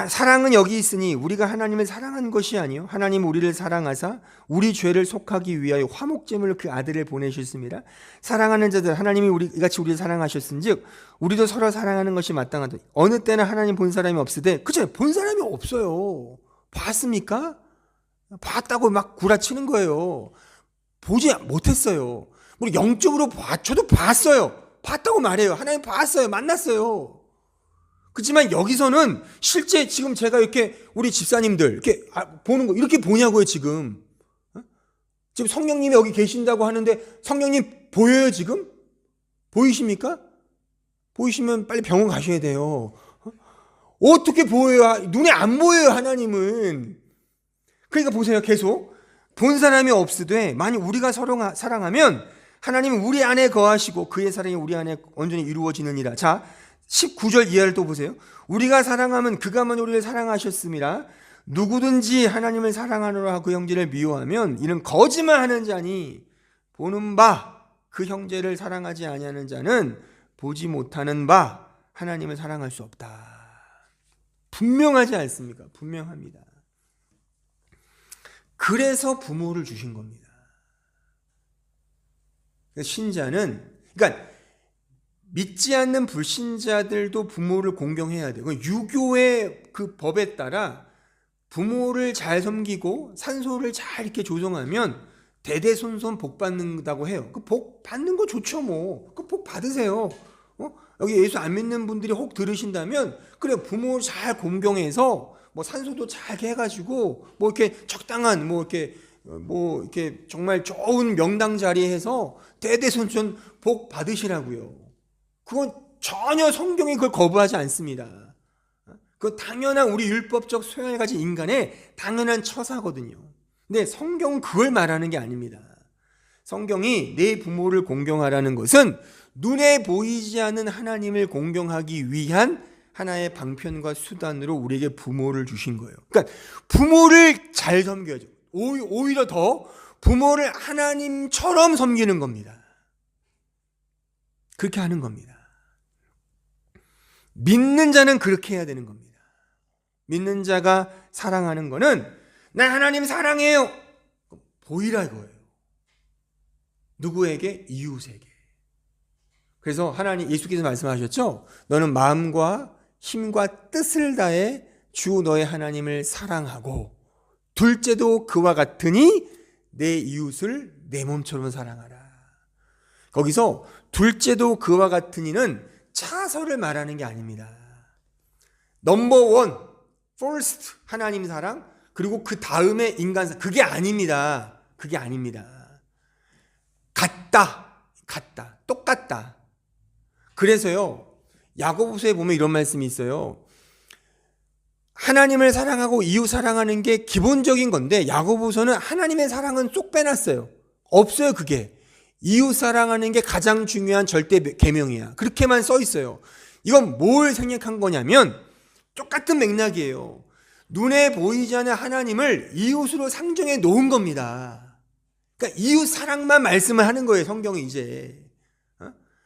[SPEAKER 1] 사랑은 여기 있으니 우리가 하나님을 사랑한 것이 아니요 하나님 우리를 사랑하사 우리 죄를 속하기 위하여 화목제물로 그 아들을 보내셨습니다. 사랑하는 자들 하나님이 이같이 우리를 사랑하셨은즉 우리도 서로 사랑하는 것이 마땅하다. 어느 때는 하나님 본 사람이 없으되, 그죠? 본 사람이 없어요. 봤습니까? 봤다고 막 구라치는 거예요. 보지 못했어요. 우리 영적으로 저도 봤어요. 봤다고 말해요. 하나님 봤어요. 만났어요. 그렇지만 여기서는 실제 지금 제가 이렇게 우리 집사님들 이렇게 보는 거 이렇게 보냐고요. 지금 성령님이 여기 계신다고 하는데 성령님 보여요? 지금 보이십니까? 보이시면 빨리 병원 가셔야 돼요. 어떻게 보여요? 눈에 안 보여요. 하나님은. 그러니까 보세요. 계속 본 사람이 없으되 만약 우리가 서로 사랑하면 하나님은 우리 안에 거하시고 그의 사랑이 우리 안에 온전히 이루어지느니라. 자, 19절 이하를 또 보세요. 우리가 사랑하면 그가 먼저 우리를 사랑하셨습니다. 누구든지 하나님을 사랑하노라 그 형제를 미워하면 이는 거짓말하는 자니 보는 바 그 형제를 사랑하지 아니하는 자는 보지 못하는 바 하나님을 사랑할 수 없다. 분명하지 않습니까? 분명합니다. 그래서 부모를 주신 겁니다. 신자는, 그러니까 믿지 않는 불신자들도 부모를 공경해야 돼요. 유교의 그 법에 따라 부모를 잘 섬기고 산소를 잘 이렇게 조성하면 대대손손 복 받는다고 해요. 그 복 받는 거 좋죠, 뭐. 그 복 받으세요. 여기 예수 안 믿는 분들이 혹 들으신다면, 그래, 부모 잘 공경해서 뭐 산소도 잘 해가지고 뭐 이렇게 적당한 뭐 이렇게 정말 좋은 명당 자리에서 대대손손 복 받으시라고요. 그건 전혀 성경이 그걸 거부하지 않습니다. 그건 당연한 우리 율법적 소양을 가진 인간의 당연한 처사거든요. 근데 성경은 그걸 말하는 게 아닙니다. 성경이 내 부모를 공경하라는 것은 눈에 보이지 않는 하나님을 공경하기 위한 하나의 방편과 수단으로 우리에게 부모를 주신 거예요. 그러니까 부모를 잘 섬겨야죠. 오히려 더 부모를 하나님처럼 섬기는 겁니다. 그렇게 하는 겁니다. 믿는 자는 그렇게 해야 되는 겁니다. 믿는 자가 사랑하는 거는 나 하나님 사랑해요. 보이라 이거예요. 누구에게? 이웃에게. 그래서 하나님 예수께서 말씀하셨죠. 너는 마음과 힘과 뜻을 다해 주 너의 하나님을 사랑하고 둘째도 그와 같으니 내 이웃을 내 몸처럼 사랑하라. 거기서 둘째도 그와 같으니는 차서를 말하는 게 아닙니다. 넘버원, first 하나님 사랑, 그리고 그 다음에 인간 사랑, 그게 아닙니다. 그게 아닙니다. 같다, 똑같다. 그래서요, 야고보서에 보면 이런 말씀이 있어요. 하나님을 사랑하고 이웃 사랑하는 게 기본적인 건데 야고보서는 하나님의 사랑은 쏙 빼놨어요. 없어요. 그게. 이웃 사랑하는 게 가장 중요한 절대 계명이야. 그렇게만 써 있어요. 이건 뭘 생략한 거냐면 똑같은 맥락이에요. 눈에 보이지 않는 하나님을 이웃으로 상정해 놓은 겁니다. 그러니까 이웃 사랑만 말씀을 하는 거예요. 성경이 이제.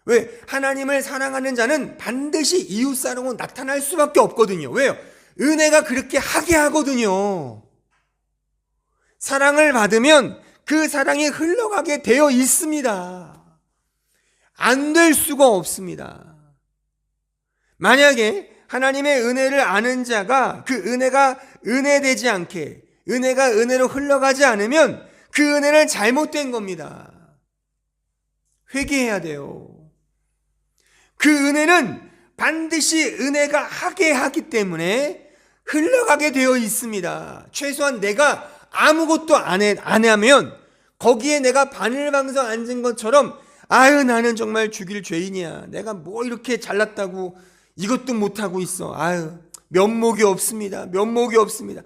[SPEAKER 1] 왜? 하나님을 사랑하는 자는 반드시 이웃 사랑으로 나타날 수밖에 없거든요. 왜요? 은혜가 그렇게 하게 하거든요. 사랑을 받으면 그 사랑이 흘러가게 되어 있습니다. 안 될 수가 없습니다. 만약에 하나님의 은혜를 아는 자가 그 은혜가 은혜되지 않게, 은혜가 은혜로 흘러가지 않으면 그 은혜는 잘못된 겁니다. 회개해야 돼요. 그 은혜는 반드시 은혜가 하게 하기 때문에 흘러가게 되어 있습니다. 최소한 내가 아무것도 안 하면 거기에 내가 바늘방석 앉은 것처럼 아유 나는 정말 죽일 죄인이야. 내가 뭐 이렇게 잘났다고 이것도 못하고 있어. 아유, 면목이 없습니다. 면목이 없습니다.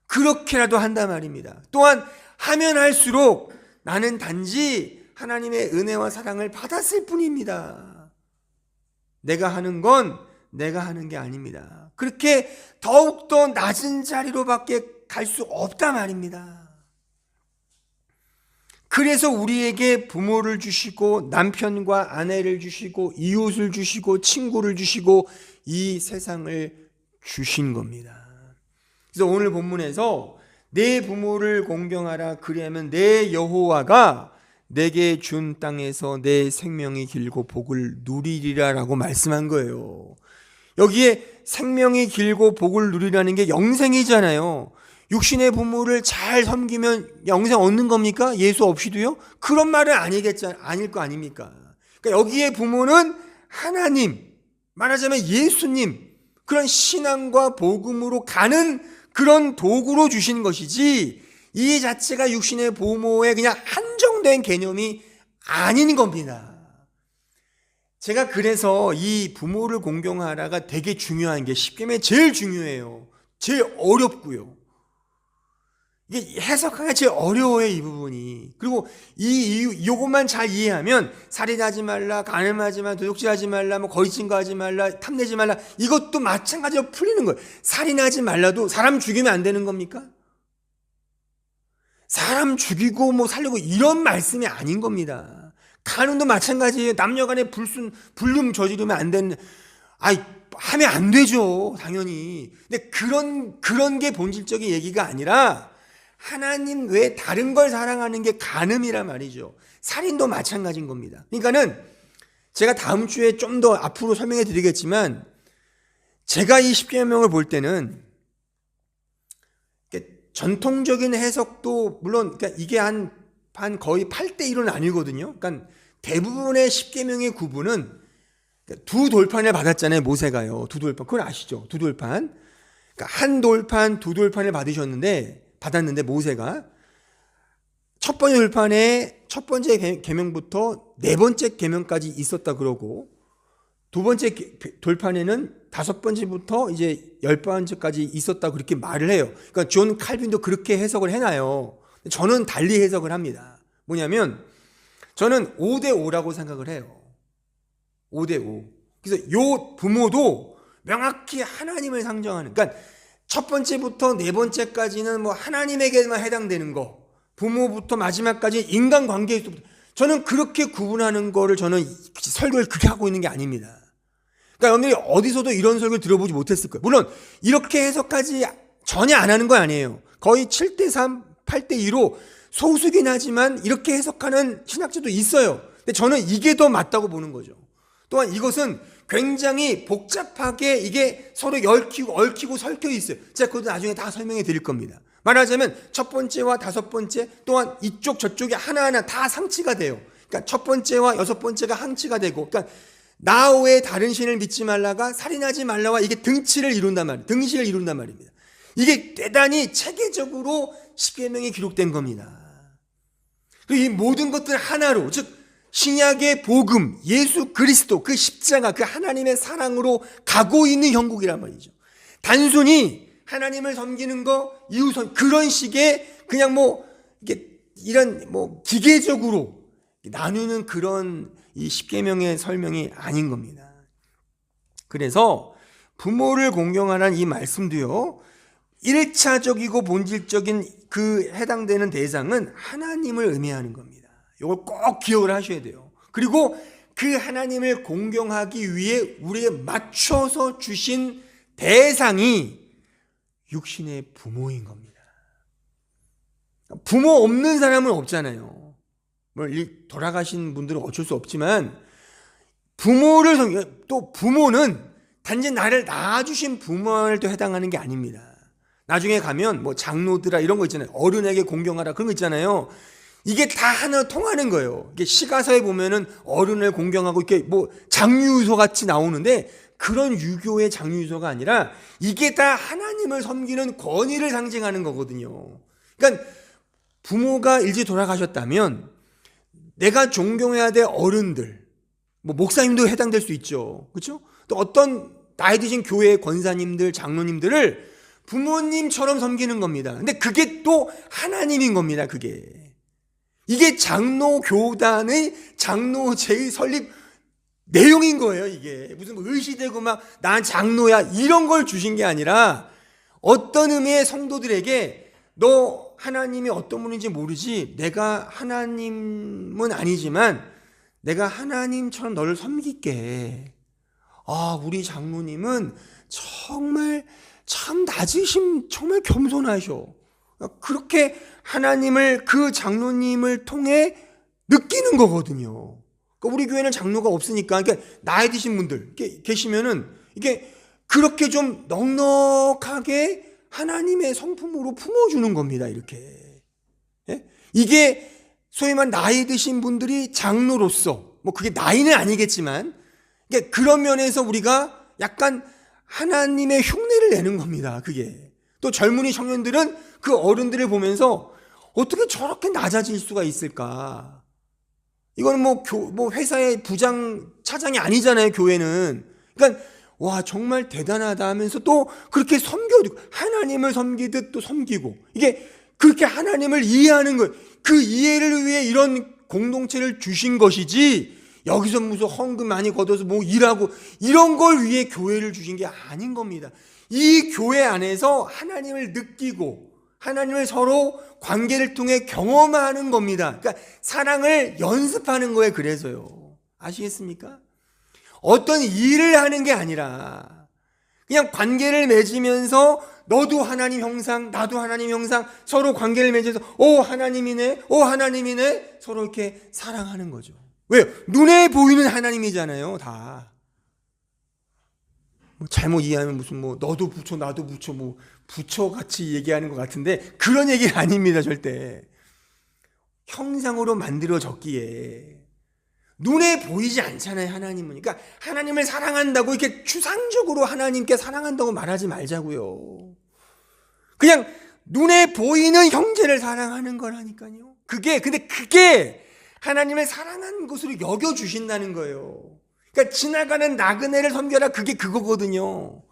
[SPEAKER 1] 그렇게라도 한단 말입니다. 또한 하면 할수록 나는 단지 하나님의 은혜와 사랑을 받았을 뿐입니다. 내가 하는 건 내가 하는 게 아닙니다. 그렇게 더욱더 낮은 자리로밖에 갈 수 없단 말입니다. 그래서 우리에게 부모를 주시고 남편과 아내를 주시고 이웃을 주시고 친구를 주시고 이 세상을 주신 겁니다. 그래서 오늘 본문에서 내 부모를 공경하라 그리하면 내 여호와가 내게 준 땅에서 내 생명이 길고 복을 누리리라라고 말씀한 거예요. 여기에 생명이 길고 복을 누리라는 게 영생이잖아요. 육신의 부모를 잘 섬기면 영생 얻는 겁니까? 예수 없이도요? 그런 말은 아닐 거 아닙니까? 그러니까 여기에 부모는 하나님, 말하자면 예수님, 그런 신앙과 복음으로 가는 그런 도구로 주신 것이지 이 자체가 육신의 부모의 그냥 한정된 개념이 아닌 겁니다. 제가 그래서 이 부모를 공경하라가 되게 중요한 게 십계명이 제일 중요해요. 제일 어렵고요. 이게 해석하기가 제일 어려워요, 이 부분이. 그리고 요것만 잘 이해하면 살인하지 말라, 간음하지 말라, 도둑질하지 말라, 뭐 거짓 증거하지 말라, 탐내지 말라, 이것도 마찬가지로 풀리는 거예요. 살인하지 말라도 사람 죽이면 안 되는 겁니까? 사람 죽이고 뭐 살려고 이런 말씀이 아닌 겁니다. 간음도 마찬가지예요. 남녀간에 불륜 저지르면 안 되는, 하면 안 되죠, 당연히. 근데 그런 게 본질적인 얘기가 아니라 하나님 외에 다른 걸 사랑하는 게 간음이란 말이죠. 살인도 마찬가지인 겁니다. 그러니까는 제가 다음 주에 좀 더 앞으로 설명해 드리겠지만 제가 이 십계명을 볼 때는 전통적인 해석도 물론 그러니까 이게 한 거의 8대1은 아니거든요. 그러니까 대부분의 십계명의 구분은 두 돌판을 받았잖아요, 모세가요. 두 돌판. 그걸 아시죠? 두 돌판. 그러니까 한 돌판, 두 돌판을 받았는데 모세가 첫 번째 돌판에 첫 번째 계명부터 네 번째 계명까지 있었다 그러고 두 번째 돌판에는 다섯 번째부터 이제 열 번째까지 있었다 그렇게 말을 해요. 그러니까 존 칼빈도 그렇게 해석을 해놔요. 저는 달리 해석을 합니다. 뭐냐면 저는 5대5라고 생각을 해요. 5대5. 그래서 요 부모도 명확히 하나님을 상정하는, 그러니까 첫 번째부터 네 번째까지는 뭐 하나님에게만 해당되는 거, 부모부터 마지막까지 인간관계에서부터, 저는 그렇게 구분하는 거를 저는 설교를 그렇게 하고 있는 게 아닙니다. 그러니까 여러분들이 어디서도 이런 설교를 들어보지 못했을 거예요. 물론 이렇게 해석까지 전혀 안 하는 거 아니에요. 거의 7대3, 8대2로 소수긴 하지만 이렇게 해석하는 신학자도 있어요. 근데 저는 이게 더 맞다고 보는 거죠. 또한 이것은 굉장히 복잡하게 이게 서로 얽히고 설켜 있어요. 제가 그것도 나중에 다 설명해 드릴 겁니다. 말하자면 첫 번째와 다섯 번째 또한 이쪽 저쪽이 하나하나 다 상치가 돼요. 그러니까 첫 번째와 여섯 번째가 항치가 되고, 그러니까 나 외에 다른 신을 믿지 말라가 살인하지 말라와 이게 등치를 이룬단 말이에요. 등식을 이룬단 말입니다. 이게 대단히 체계적으로 십계명이 기록된 겁니다. 그리고 이 모든 것들 하나로, 즉 신약의 복음, 예수 그리스도, 그 십자가, 그 하나님의 사랑으로 가고 있는 형국이란 말이죠. 단순히 하나님을 섬기는 거, 이웃 그런 식의 그냥 뭐 이게 이런 뭐 기계적으로 나누는 그런 이 십계명의 설명이 아닌 겁니다. 그래서 부모를 공경하라는 이 말씀도요, 1차적이고 본질적인 그 해당되는 대상은 하나님을 의미하는 겁니다. 이걸 꼭 기억을 하셔야 돼요. 그리고 그 하나님을 공경하기 위해 우리에게 맞춰서 주신 대상이 육신의 부모인 겁니다. 부모 없는 사람은 없잖아요. 돌아가신 분들은 어쩔 수 없지만 또 부모는 단지 나를 낳아주신 부모한테 해당하는 게 아닙니다. 나중에 가면 뭐 장로들아 이런 거 있잖아요. 어른에게 공경하라 그런 거 있잖아요. 이게 다 하나 통하는 거예요. 이게 시가서에 보면은 어른을 공경하고 이렇게 뭐 장유유서 같이 나오는데 그런 유교의 장유유서가 아니라 이게 다 하나님을 섬기는 권위를 상징하는 거거든요. 그러니까 부모가 일찍 돌아가셨다면 내가 존경해야 될 어른들, 뭐 목사님도 해당될 수 있죠. 그렇죠? 또 어떤 나이 드신 교회 권사님들, 장로님들을 부모님처럼 섬기는 겁니다. 근데 그게 또 하나님인 겁니다. 이게 장로 교단의 장로제의 설립 내용인 거예요. 이게 무슨 의시되고 막 난 장로야 이런 걸 주신 게 아니라 어떤 의미의 성도들에게 너 하나님이 어떤 분인지 모르지, 내가 하나님은 아니지만 내가 하나님처럼 너를 섬길게. 우리 장로님은 정말 참 낮으심, 정말 겸손하셔. 그렇게 하나님을 그 장로님을 통해 느끼는 거거든요. 그러니까 우리 교회는 장로가 없으니까, 그러니까 나이 드신 분들 계시면은 이게 그렇게 좀 넉넉하게 하나님의 성품으로 품어주는 겁니다. 이렇게. 예? 이게 소위 말 나이 드신 분들이 장로로서, 뭐 그게 나이는 아니겠지만, 그러니까 그런 면에서 우리가 약간 하나님의 흉내를 내는 겁니다. 그게. 또 젊은이 청년들은 그 어른들을 보면서 어떻게 저렇게 낮아질 수가 있을까? 이거는 뭐 회사의 부장, 차장이 아니잖아요, 교회는. 그러니까, 와, 정말 대단하다 하면서 또 그렇게 섬겨도, 하나님을 섬기듯 또 섬기고, 이게 그렇게 하나님을 이해하는 것, 그 이해를 위해 이런 공동체를 주신 것이지, 여기서 무슨 헌금 많이 걷어서 뭐 일하고, 이런 걸 위해 교회를 주신 게 아닌 겁니다. 이 교회 안에서 하나님을 느끼고, 하나님을 서로 관계를 통해 경험하는 겁니다. 그러니까 사랑을 연습하는 거예요. 그래서요. 아시겠습니까? 어떤 일을 하는 게 아니라 그냥 관계를 맺으면서 너도 하나님 형상, 나도 하나님 형상, 서로 관계를 맺어서 하나님이네, 하나님이네, 서로 이렇게 사랑하는 거죠. 왜요? 눈에 보이는 하나님이잖아요. 다. 잘못 이해하면 무슨 너도 부처 나도 부처 부처같이 얘기하는 것 같은데 그런 얘기는 아닙니다. 절대. 형상으로 만들어졌기에 눈에 보이지 않잖아요. 하나님은. 그러니까 하나님을 사랑한다고 이렇게 추상적으로 하나님께 사랑한다고 말하지 말자고요. 그냥 눈에 보이는 형제를 사랑하는 거라니까요. 근데 그게 하나님을 사랑한 것으로 여겨주신다는 거예요. 그러니까 지나가는 나그네를 섬겨라, 그게 그거거든요.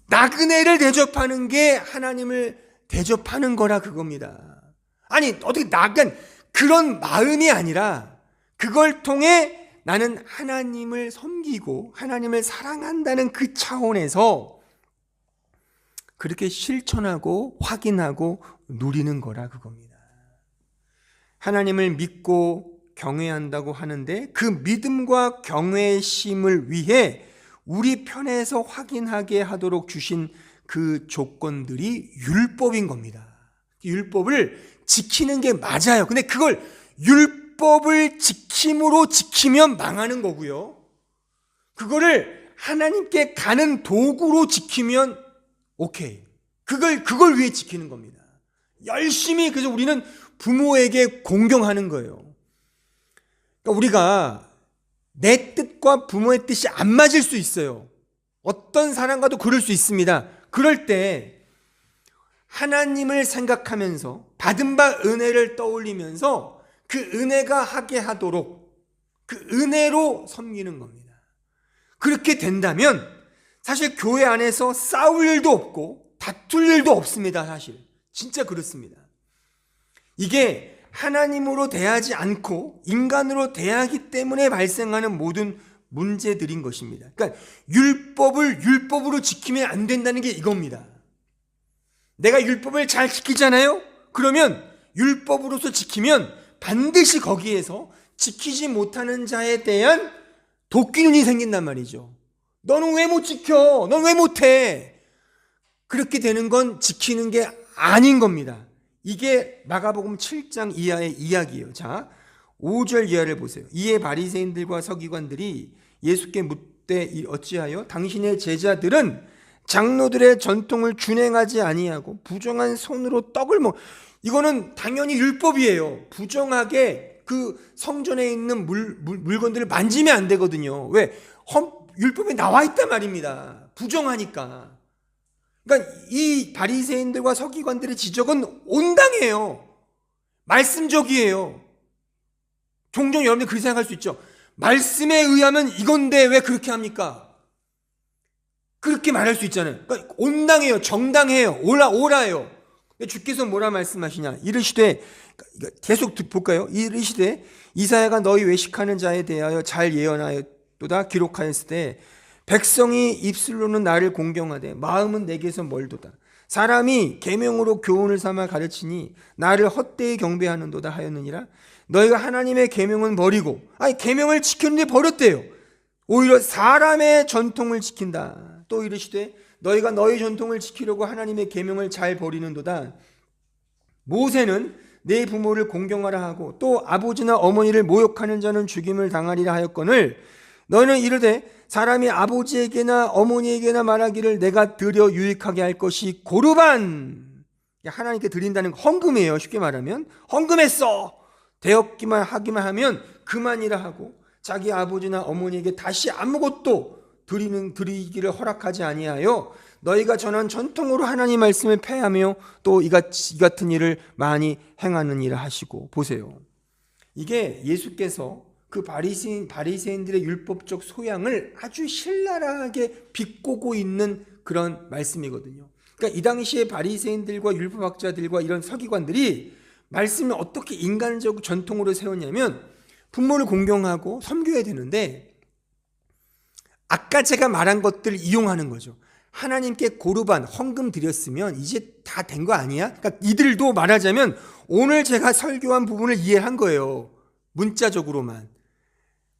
[SPEAKER 1] 나그네를 대접하는 게 하나님을 대접하는 거라 그겁니다. 아니 어떻게 그런 마음이 아니라 그걸 통해 나는 하나님을 섬기고 하나님을 사랑한다는 그 차원에서 그렇게 실천하고 확인하고 누리는 거라 그겁니다. 하나님을 믿고 경외한다고 하는데 그 믿음과 경외심을 위해 우리 편에서 확인하게 하도록 주신 그 조건들이 율법인 겁니다. 율법을 지키는 게 맞아요. 근데 그걸 율법을 지킴으로 지키면 망하는 거고요. 그거를 하나님께 가는 도구로 지키면 오케이. 그걸 위해 지키는 겁니다. 열심히 그래서 우리는 부모에게 공경하는 거예요. 그러니까 우리가 내 뜻과 부모의 뜻이 안 맞을 수 있어요. 어떤 사람과도 그럴 수 있습니다. 그럴 때 하나님을 생각하면서 받은 바 은혜를 떠올리면서 그 은혜가 하게 하도록 그 은혜로 섬기는 겁니다. 그렇게 된다면 사실 교회 안에서 싸울 일도 없고 다툴 일도 없습니다. 사실 진짜 그렇습니다. 이게 하나님으로 대하지 않고 인간으로 대하기 때문에 발생하는 모든 문제들인 것입니다. 그러니까 율법을 율법으로 지키면 안 된다는 게 이겁니다. 내가 율법을 잘 지키잖아요? 그러면 율법으로서 지키면 반드시 거기에서 지키지 못하는 자에 대한 도끼눈이 생긴단 말이죠. 너는 왜 못 지켜? 넌 왜 못해? 그렇게 되는 건 지키는 게 아닌 겁니다. 이게 마가복음 7장 이하의 이야기예요. 자, 5절 이하를 보세요. 이에 바리새인들과 서기관들이 예수께 묻되 어찌하여 당신의 제자들은 장로들의 전통을 준행하지 아니하고 부정한 손으로 떡을 이거는 당연히 율법이에요. 부정하게 그 성전에 있는 물건들을 만지면 안 되거든요. 왜? 율법에 나와 있단 말입니다. 부정하니까. 그러니까 이 바리새인들과 서기관들의 지적은 온당해요. 말씀적이에요. 종종 여러분들 그렇게 생각할 수 있죠. 말씀에 의하면 이건데 왜 그렇게 합니까? 그렇게 말할 수 있잖아요. 그러니까 온당해요. 정당해요. 오라예요. 주께서 뭐라 말씀하시냐? 이르시되, 계속 볼까요? 이르시되 이사야가 너희 외식하는 자에 대하여 잘 예언하였도다. 기록하였을 때 백성이 입술로는 나를 공경하되 마음은 내게서 멀도다. 사람이 계명으로 교훈을 삼아 가르치니 나를 헛되이 경배하는도다 하였느니라. 너희가 하나님의 계명은 버리고, 계명을 지켰는데 버렸대요. 오히려 사람의 전통을 지킨다. 또 이르시되 너희가 너희 전통을 지키려고 하나님의 계명을 잘 버리는도다. 모세는 내 부모를 공경하라 하고 또 아버지나 어머니를 모욕하는 자는 죽임을 당하리라 하였거늘 너희는 이르되 사람이 아버지에게나 어머니에게나 말하기를 내가 드려 유익하게 할 것이 고르반, 하나님께 드린다는 헌금이에요. 쉽게 말하면 헌금했어. 되었기만 하기만 하면 그만이라 하고 자기 아버지나 어머니에게 다시 아무것도 드리기를 허락하지 아니하여 너희가 전한 전통으로 하나님 말씀을 폐하며 또 이 같은 일을 많이 행하느니라 하시고. 보세요. 이게 예수께서 그 바리새인들의 율법적 소양을 아주 신랄하게 비꼬고 있는 그런 말씀이거든요. 그러니까 이 당시에 바리새인들과 율법학자들과 이런 서기관들이 말씀을 어떻게 인간적 전통으로 세웠냐면 부모를 공경하고 섬겨야 되는데 아까 제가 말한 것들을 이용하는 거죠. 하나님께 고르반, 헌금 드렸으면 이제 다 된 거 아니야? 그러니까 이들도 말하자면 오늘 제가 설교한 부분을 이해한 거예요. 문자적으로만.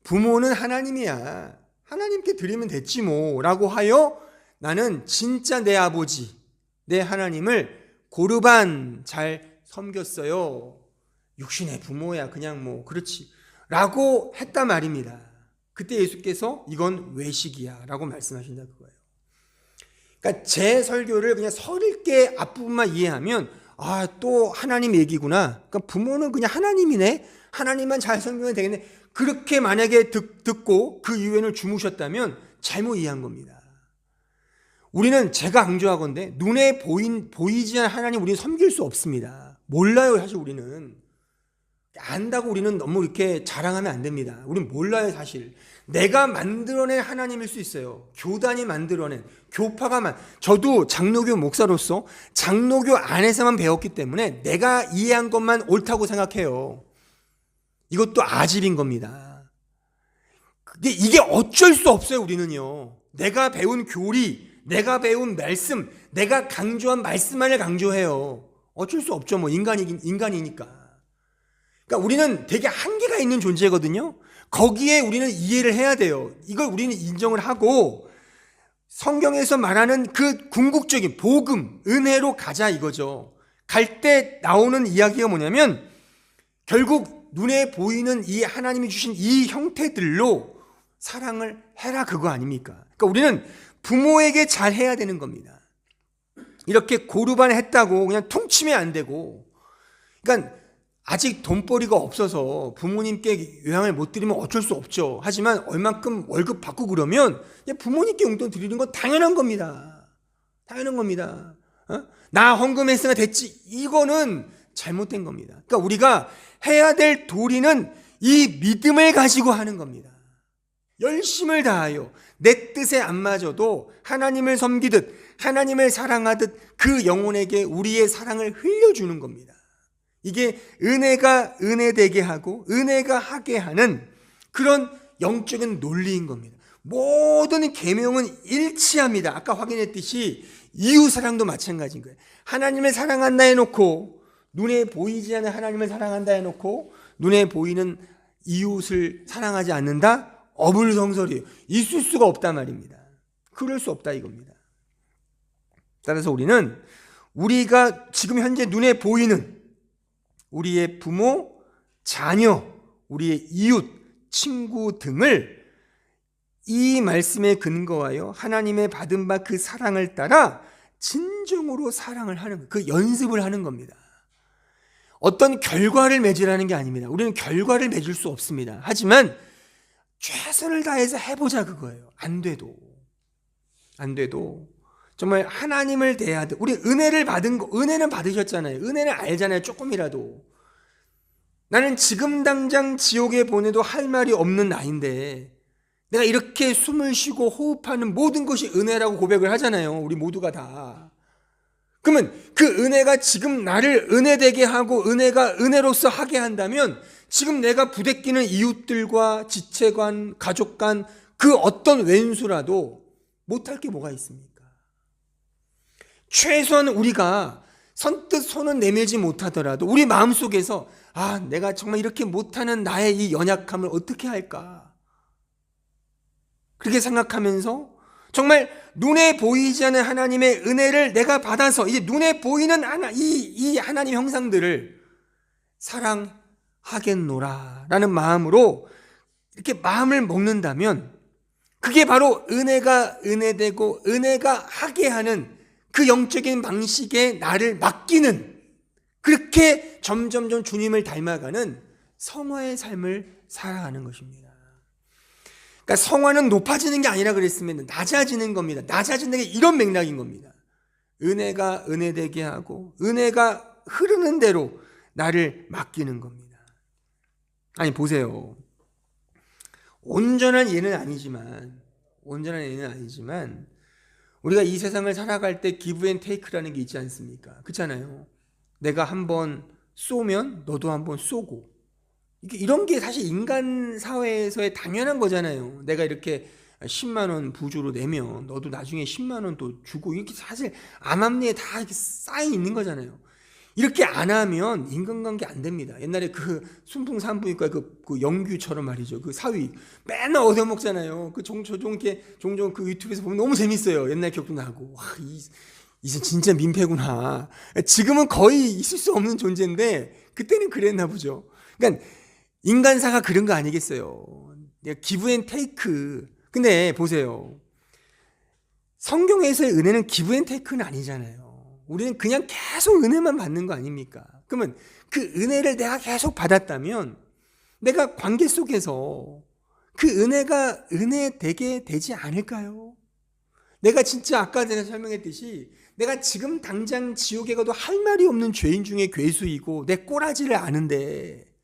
[SPEAKER 1] 부모는 하나님이야. 하나님께 드리면 됐지 뭐 라고 하여 나는 진짜 내 아버지, 내 하나님을 고르반 잘 섬겼어요. 육신의 부모야 그냥 뭐 그렇지 라고 했단 말입니다. 그때 예수께서 이건 외식이야 라고 말씀하신다 그거예요. 그러니까 제 설교를 그냥 서릴게 앞부분만 이해하면 또 하나님 얘기구나. 그러니까 부모는 그냥 하나님이네. 하나님만 잘 섬기면 되겠네. 그렇게 만약에 듣고 그 이후에는 주무셨다면 잘못 이해한 겁니다. 우리는 제가 강조하건대 눈에 보이지 않는 하나님 우리는 섬길 수 없습니다. 몰라요. 사실 우리는 안다고 우리는 너무 이렇게 자랑하면 안 됩니다. 우리는 몰라요. 사실 내가 만들어낸 하나님일 수 있어요. 교단이 만들어낸, 교파가 저도 장로교 목사로서 장로교 안에서만 배웠기 때문에 내가 이해한 것만 옳다고 생각해요. 이것도 아집인 겁니다. 이게 어쩔 수 없어요. 우리는요. 내가 배운 교리, 내가 배운 말씀, 내가 강조한 말씀만을 강조해요. 어쩔 수 없죠. 뭐 인간이니까. 그러니까 우리는 되게 한계가 있는 존재거든요. 거기에 우리는 이해를 해야 돼요. 이걸 우리는 인정을 하고 성경에서 말하는 그 궁극적인 복음, 은혜로 가자 이거죠. 갈 때 나오는 이야기가 뭐냐면 결국 눈에 보이는 이 하나님이 주신 이 형태들로 사랑을 해라 그거 아닙니까? 그러니까 우리는 부모에게 잘해야 되는 겁니다. 이렇게 고르반 했다고 그냥 퉁치면 안 되고, 그러니까 아직 돈벌이가 없어서 부모님께 요양을 못 드리면 어쩔 수 없죠. 하지만 얼만큼 월급 받고 그러면 부모님께 용돈 드리는 건 당연한 겁니다. 당연한 겁니다. 나 헌금했으면 됐지. 이거는 잘못된 겁니다. 그러니까 우리가 해야 될 도리는 이 믿음을 가지고 하는 겁니다. 열심을 다하여 내 뜻에 안 맞아도 하나님을 섬기듯 하나님을 사랑하듯 그 영혼에게 우리의 사랑을 흘려주는 겁니다. 이게 은혜가 은혜되게 하고 은혜가 하게 하는 그런 영적인 논리인 겁니다. 모든 계명은 일치합니다. 아까 확인했듯이 이웃사랑도 마찬가지인 거예요. 하나님을 사랑한다 해놓고 눈에 보이지 않는 하나님을 사랑한다 해놓고 눈에 보이는 이웃을 사랑하지 않는다? 어불성설이에요. 있을 수가 없단 말입니다. 그럴 수 없다 이겁니다. 따라서 우리가 지금 현재 눈에 보이는 우리의 부모, 자녀, 우리의 이웃, 친구 등을 이 말씀에 근거하여 하나님의 받은 바 그 사랑을 따라 진정으로 사랑을 하는 거예요. 그 연습을 하는 겁니다. 어떤 결과를 맺으라는 게 아닙니다. 우리는 결과를 맺을 수 없습니다. 하지만 최선을 다해서 해보자 그거예요. 안 돼도 정말 하나님을 대하듯 우리 은혜를 받은 거, 은혜는 받으셨잖아요. 은혜는 알잖아요. 조금이라도 나는 지금 당장 지옥에 보내도 할 말이 없는 나인데 내가 이렇게 숨을 쉬고 호흡하는 모든 것이 은혜라고 고백을 하잖아요. 우리 모두가 다. 그러면 그 은혜가 지금 나를 은혜되게 하고 은혜가 은혜로서 하게 한다면 지금 내가 부대끼는 이웃들과 지체관, 가족 간 그 어떤 왼수라도 못할 게 뭐가 있습니까? 최소한 우리가 선뜻 손은 내밀지 못하더라도 우리 마음속에서 내가 정말 이렇게 못하는 나의 이 연약함을 어떻게 할까? 그렇게 생각하면서 정말 눈에 보이지 않는 하나님의 은혜를 내가 받아서 이제 눈에 보이는 이 하나님 형상들을 사랑하겠노라 라는 마음으로 이렇게 마음을 먹는다면 그게 바로 은혜가 은혜되고 은혜가 하게 하는 그 영적인 방식에 나를 맡기는, 그렇게 점점점 주님을 닮아가는 성화의 삶을 살아가는 것입니다. 그러니까 성화는 높아지는 게 아니라 그랬으면 낮아지는 겁니다. 낮아지는 게 이런 맥락인 겁니다. 은혜가 은혜되게 하고 은혜가 흐르는 대로 나를 맡기는 겁니다. 아니 보세요. 온전한 예는 아니지만 우리가 이 세상을 살아갈 때 기브 앤 테이크라는 게 있지 않습니까? 그렇잖아요. 내가 한번 쏘면 너도 한번 쏘고, 이런 게 사실 인간 사회에서의 당연한 거잖아요. 내가 이렇게 10만 원 부주로 내면 너도 나중에 10만 원 또 주고, 이렇게 사실 암암리에 다 이렇게 쌓여 있는 거잖아요. 이렇게 안 하면 인간관계 안 됩니다. 옛날에 그 순풍산부인과 그 영규처럼 말이죠. 그 사위 맨날 얻어먹잖아요. 종종 그 유튜브에서 보면 너무 재밌어요. 옛날 기억도 나고. 와, 이제 진짜 민폐구나. 지금은 거의 있을 수 없는 존재인데 그때는 그랬나 보죠. 그러니까 인간사가 그런 거 아니겠어요. 기브 앤 테이크. 근데 보세요. 성경에서의 은혜는 기브 앤 테이크는 아니잖아요. 우리는 그냥 계속 은혜만 받는 거 아닙니까? 그러면 그 은혜를 내가 계속 받았다면 내가 관계 속에서 그 은혜가 은혜되게 되지 않을까요? 내가 진짜 아까 제가 설명했듯이 내가 지금 당장 지옥에 가도 할 말이 없는 죄인 중에 괴수이고 내 꼬라지를 아는데,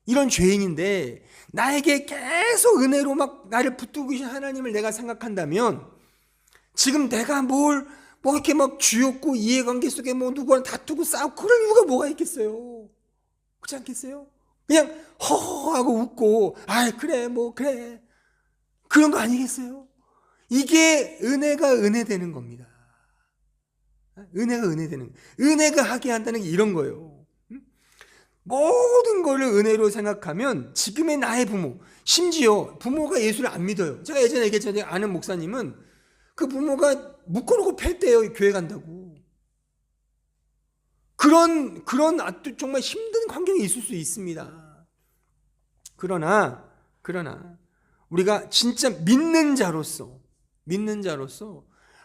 [SPEAKER 1] 이런 죄인인데 나에게 계속 은혜로 막 나를 붙들고 계신 하나님을 내가 생각한다면 지금 내가 이렇게 막 쥐었고 이해관계 속에 누구랑 다투고 싸우고 그럴 이유가 뭐가 있겠어요? 그렇지 않겠어요? 그냥 허허하고 웃고 그래 그래 그런 거 아니겠어요? 이게 은혜가 은혜되는 겁니다. 은혜가 은혜되는 거예요. 은혜가 하게 한다는 게 이런 거예요. 모든 거를 은혜로 생각하면 지금의 나의 부모, 심지어 부모가 예수를 안 믿어요. 제가 예전에 얘기했잖아요. 아는 목사님은 그 부모가 묶어놓고 팰때요, 교회 간다고. 그런 정말 힘든 환경이 있을 수 있습니다. 그러나 우리가 진짜 믿는 자로서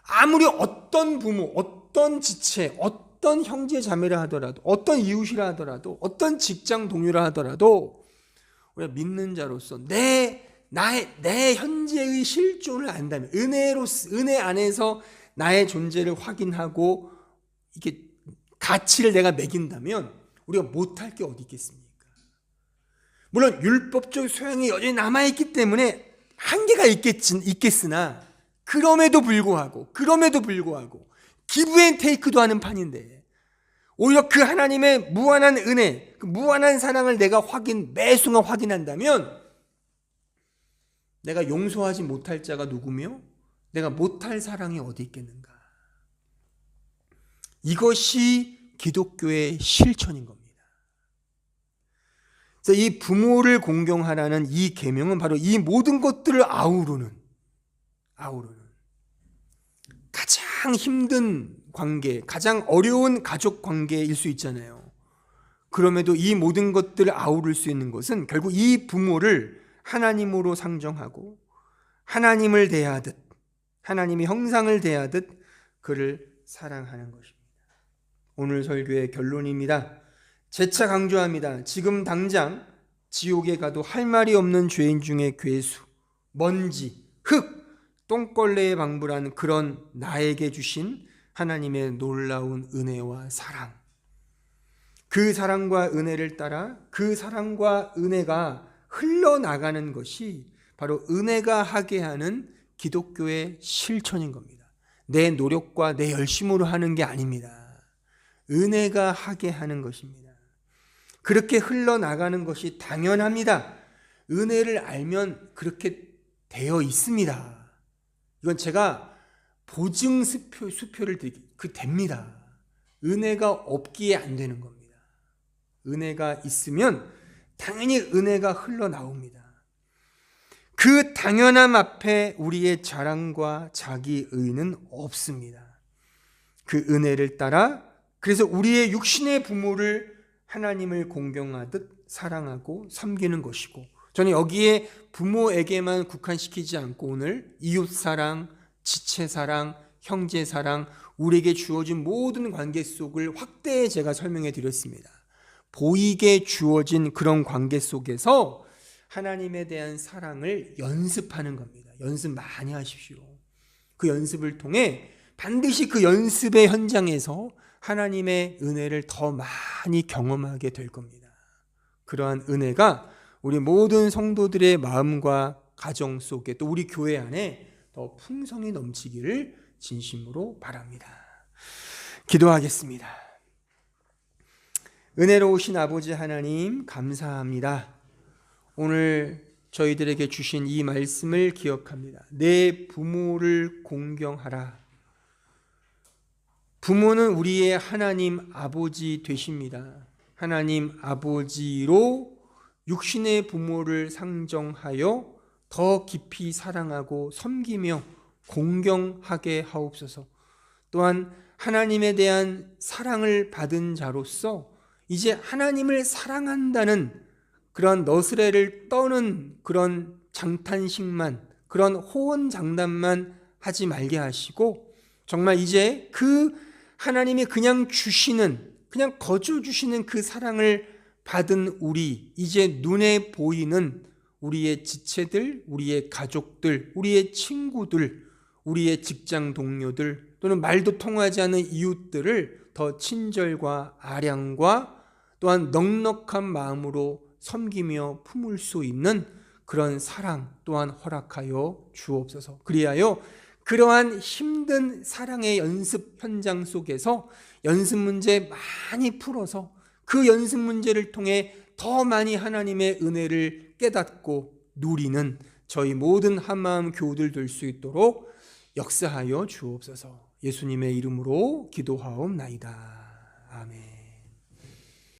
[SPEAKER 1] 아무리 어떤 부모, 어떤 지체, 어떤 형제 자매라 하더라도, 어떤 이웃이라 하더라도, 어떤 직장 동료라 하더라도 우리가 믿는 자로서 내 현재의 실존을 안다면, 은혜 안에서 나의 존재를 확인하고 이게 가치를 내가 매긴다면 우리가 못할 게 어디 있겠습니까? 물론 율법적 소양이 여전히 남아있기 때문에 한계가 있겠으나 그럼에도 불구하고 기브 앤 테이크도 하는 판인데, 오히려 그 하나님의 무한한 은혜, 그 무한한 사랑을 내가 매 순간 확인한다면 내가 용서하지 못할 자가 누구며 내가 못할 사랑이 어디 있겠는가? 이것이 기독교의 실천인 겁니다. 그래서 이 부모를 공경하라는 이 계명은 바로 이 모든 것들을 아우르는 가장 힘든 관계, 가장 어려운 가족 관계일 수 있잖아요. 그럼에도 이 모든 것들을 아우를 수 있는 것은 결국 이 부모를 하나님으로 상정하고 하나님을 대하듯, 하나님의 형상을 대하듯 그를 사랑하는 것입니다. 오늘 설교의 결론입니다. 재차 강조합니다. 지금 당장 지옥에 가도 할 말이 없는 죄인 중에 괴수, 먼지, 흙, 똥걸레에 방불한 그런 나에게 주신 하나님의 놀라운 은혜와 사랑, 그 사랑과 은혜를 따라 그 사랑과 은혜가 흘러나가는 것이 바로 은혜가 하게 하는 기독교의 실천인 겁니다. 내 노력과 내 열심으로 하는 게 아닙니다. 은혜가 하게 하는 것입니다. 그렇게 흘러나가는 것이 당연합니다. 은혜를 알면 그렇게 되어 있습니다. 이건 제가 보증 수표를 됩니다. 은혜가 없기에 안 되는 겁니다. 은혜가 있으면 당연히 은혜가 흘러나옵니다. 그 당연함 앞에 우리의 자랑과 자기의는 없습니다. 그 은혜를 따라 그래서 우리의 육신의 부모를 하나님을 공경하듯 사랑하고 섬기는 것이고, 저는 여기에 부모에게만 국한시키지 않고 오늘 이웃사랑, 지체사랑, 형제사랑, 우리에게 주어진 모든 관계 속을 확대해 제가 설명해 드렸습니다. 보이게 주어진 그런 관계 속에서 하나님에 대한 사랑을 연습하는 겁니다. 연습 많이 하십시오. 그 연습을 통해 반드시 그 연습의 현장에서 하나님의 은혜를 더 많이 경험하게 될 겁니다. 그러한 은혜가 우리 모든 성도들의 마음과 가정 속에 또 우리 교회 안에 더 풍성히 넘치기를 진심으로 바랍니다. 기도하겠습니다. 은혜로우신 아버지 하나님 감사합니다. 오늘 저희들에게 주신 이 말씀을 기억합니다. 내 부모를 공경하라. 부모는 우리의 하나님 아버지 되십니다. 하나님 아버지로 육신의 부모를 상정하여 더 깊이 사랑하고 섬기며 공경하게 하옵소서. 또한 하나님에 대한 사랑을 받은 자로서 이제 하나님을 사랑한다는 그런 너스레를 떠는 그런 장탄식만, 그런 호언장담만 하지 말게 하시고, 정말 이제 그 하나님이 그냥 주시는, 그냥 거저 주시는 그 사랑을 받은 우리, 이제 눈에 보이는 우리의 지체들, 우리의 가족들, 우리의 친구들, 우리의 직장 동료들, 또는 말도 통하지 않는 이웃들을 더 친절과 아량과 또한 넉넉한 마음으로 섬기며 품을 수 있는 그런 사랑 또한 허락하여 주옵소서. 그리하여 그러한 힘든 사랑의 연습 현장 속에서 연습 문제 많이 풀어서 그 연습 문제를 통해 더 많이 하나님의 은혜를 깨닫고 누리는 저희 모든 한마음 교우들 될 수 있도록 역사하여 주옵소서. 예수님의 이름으로 기도하옵나이다. 아멘.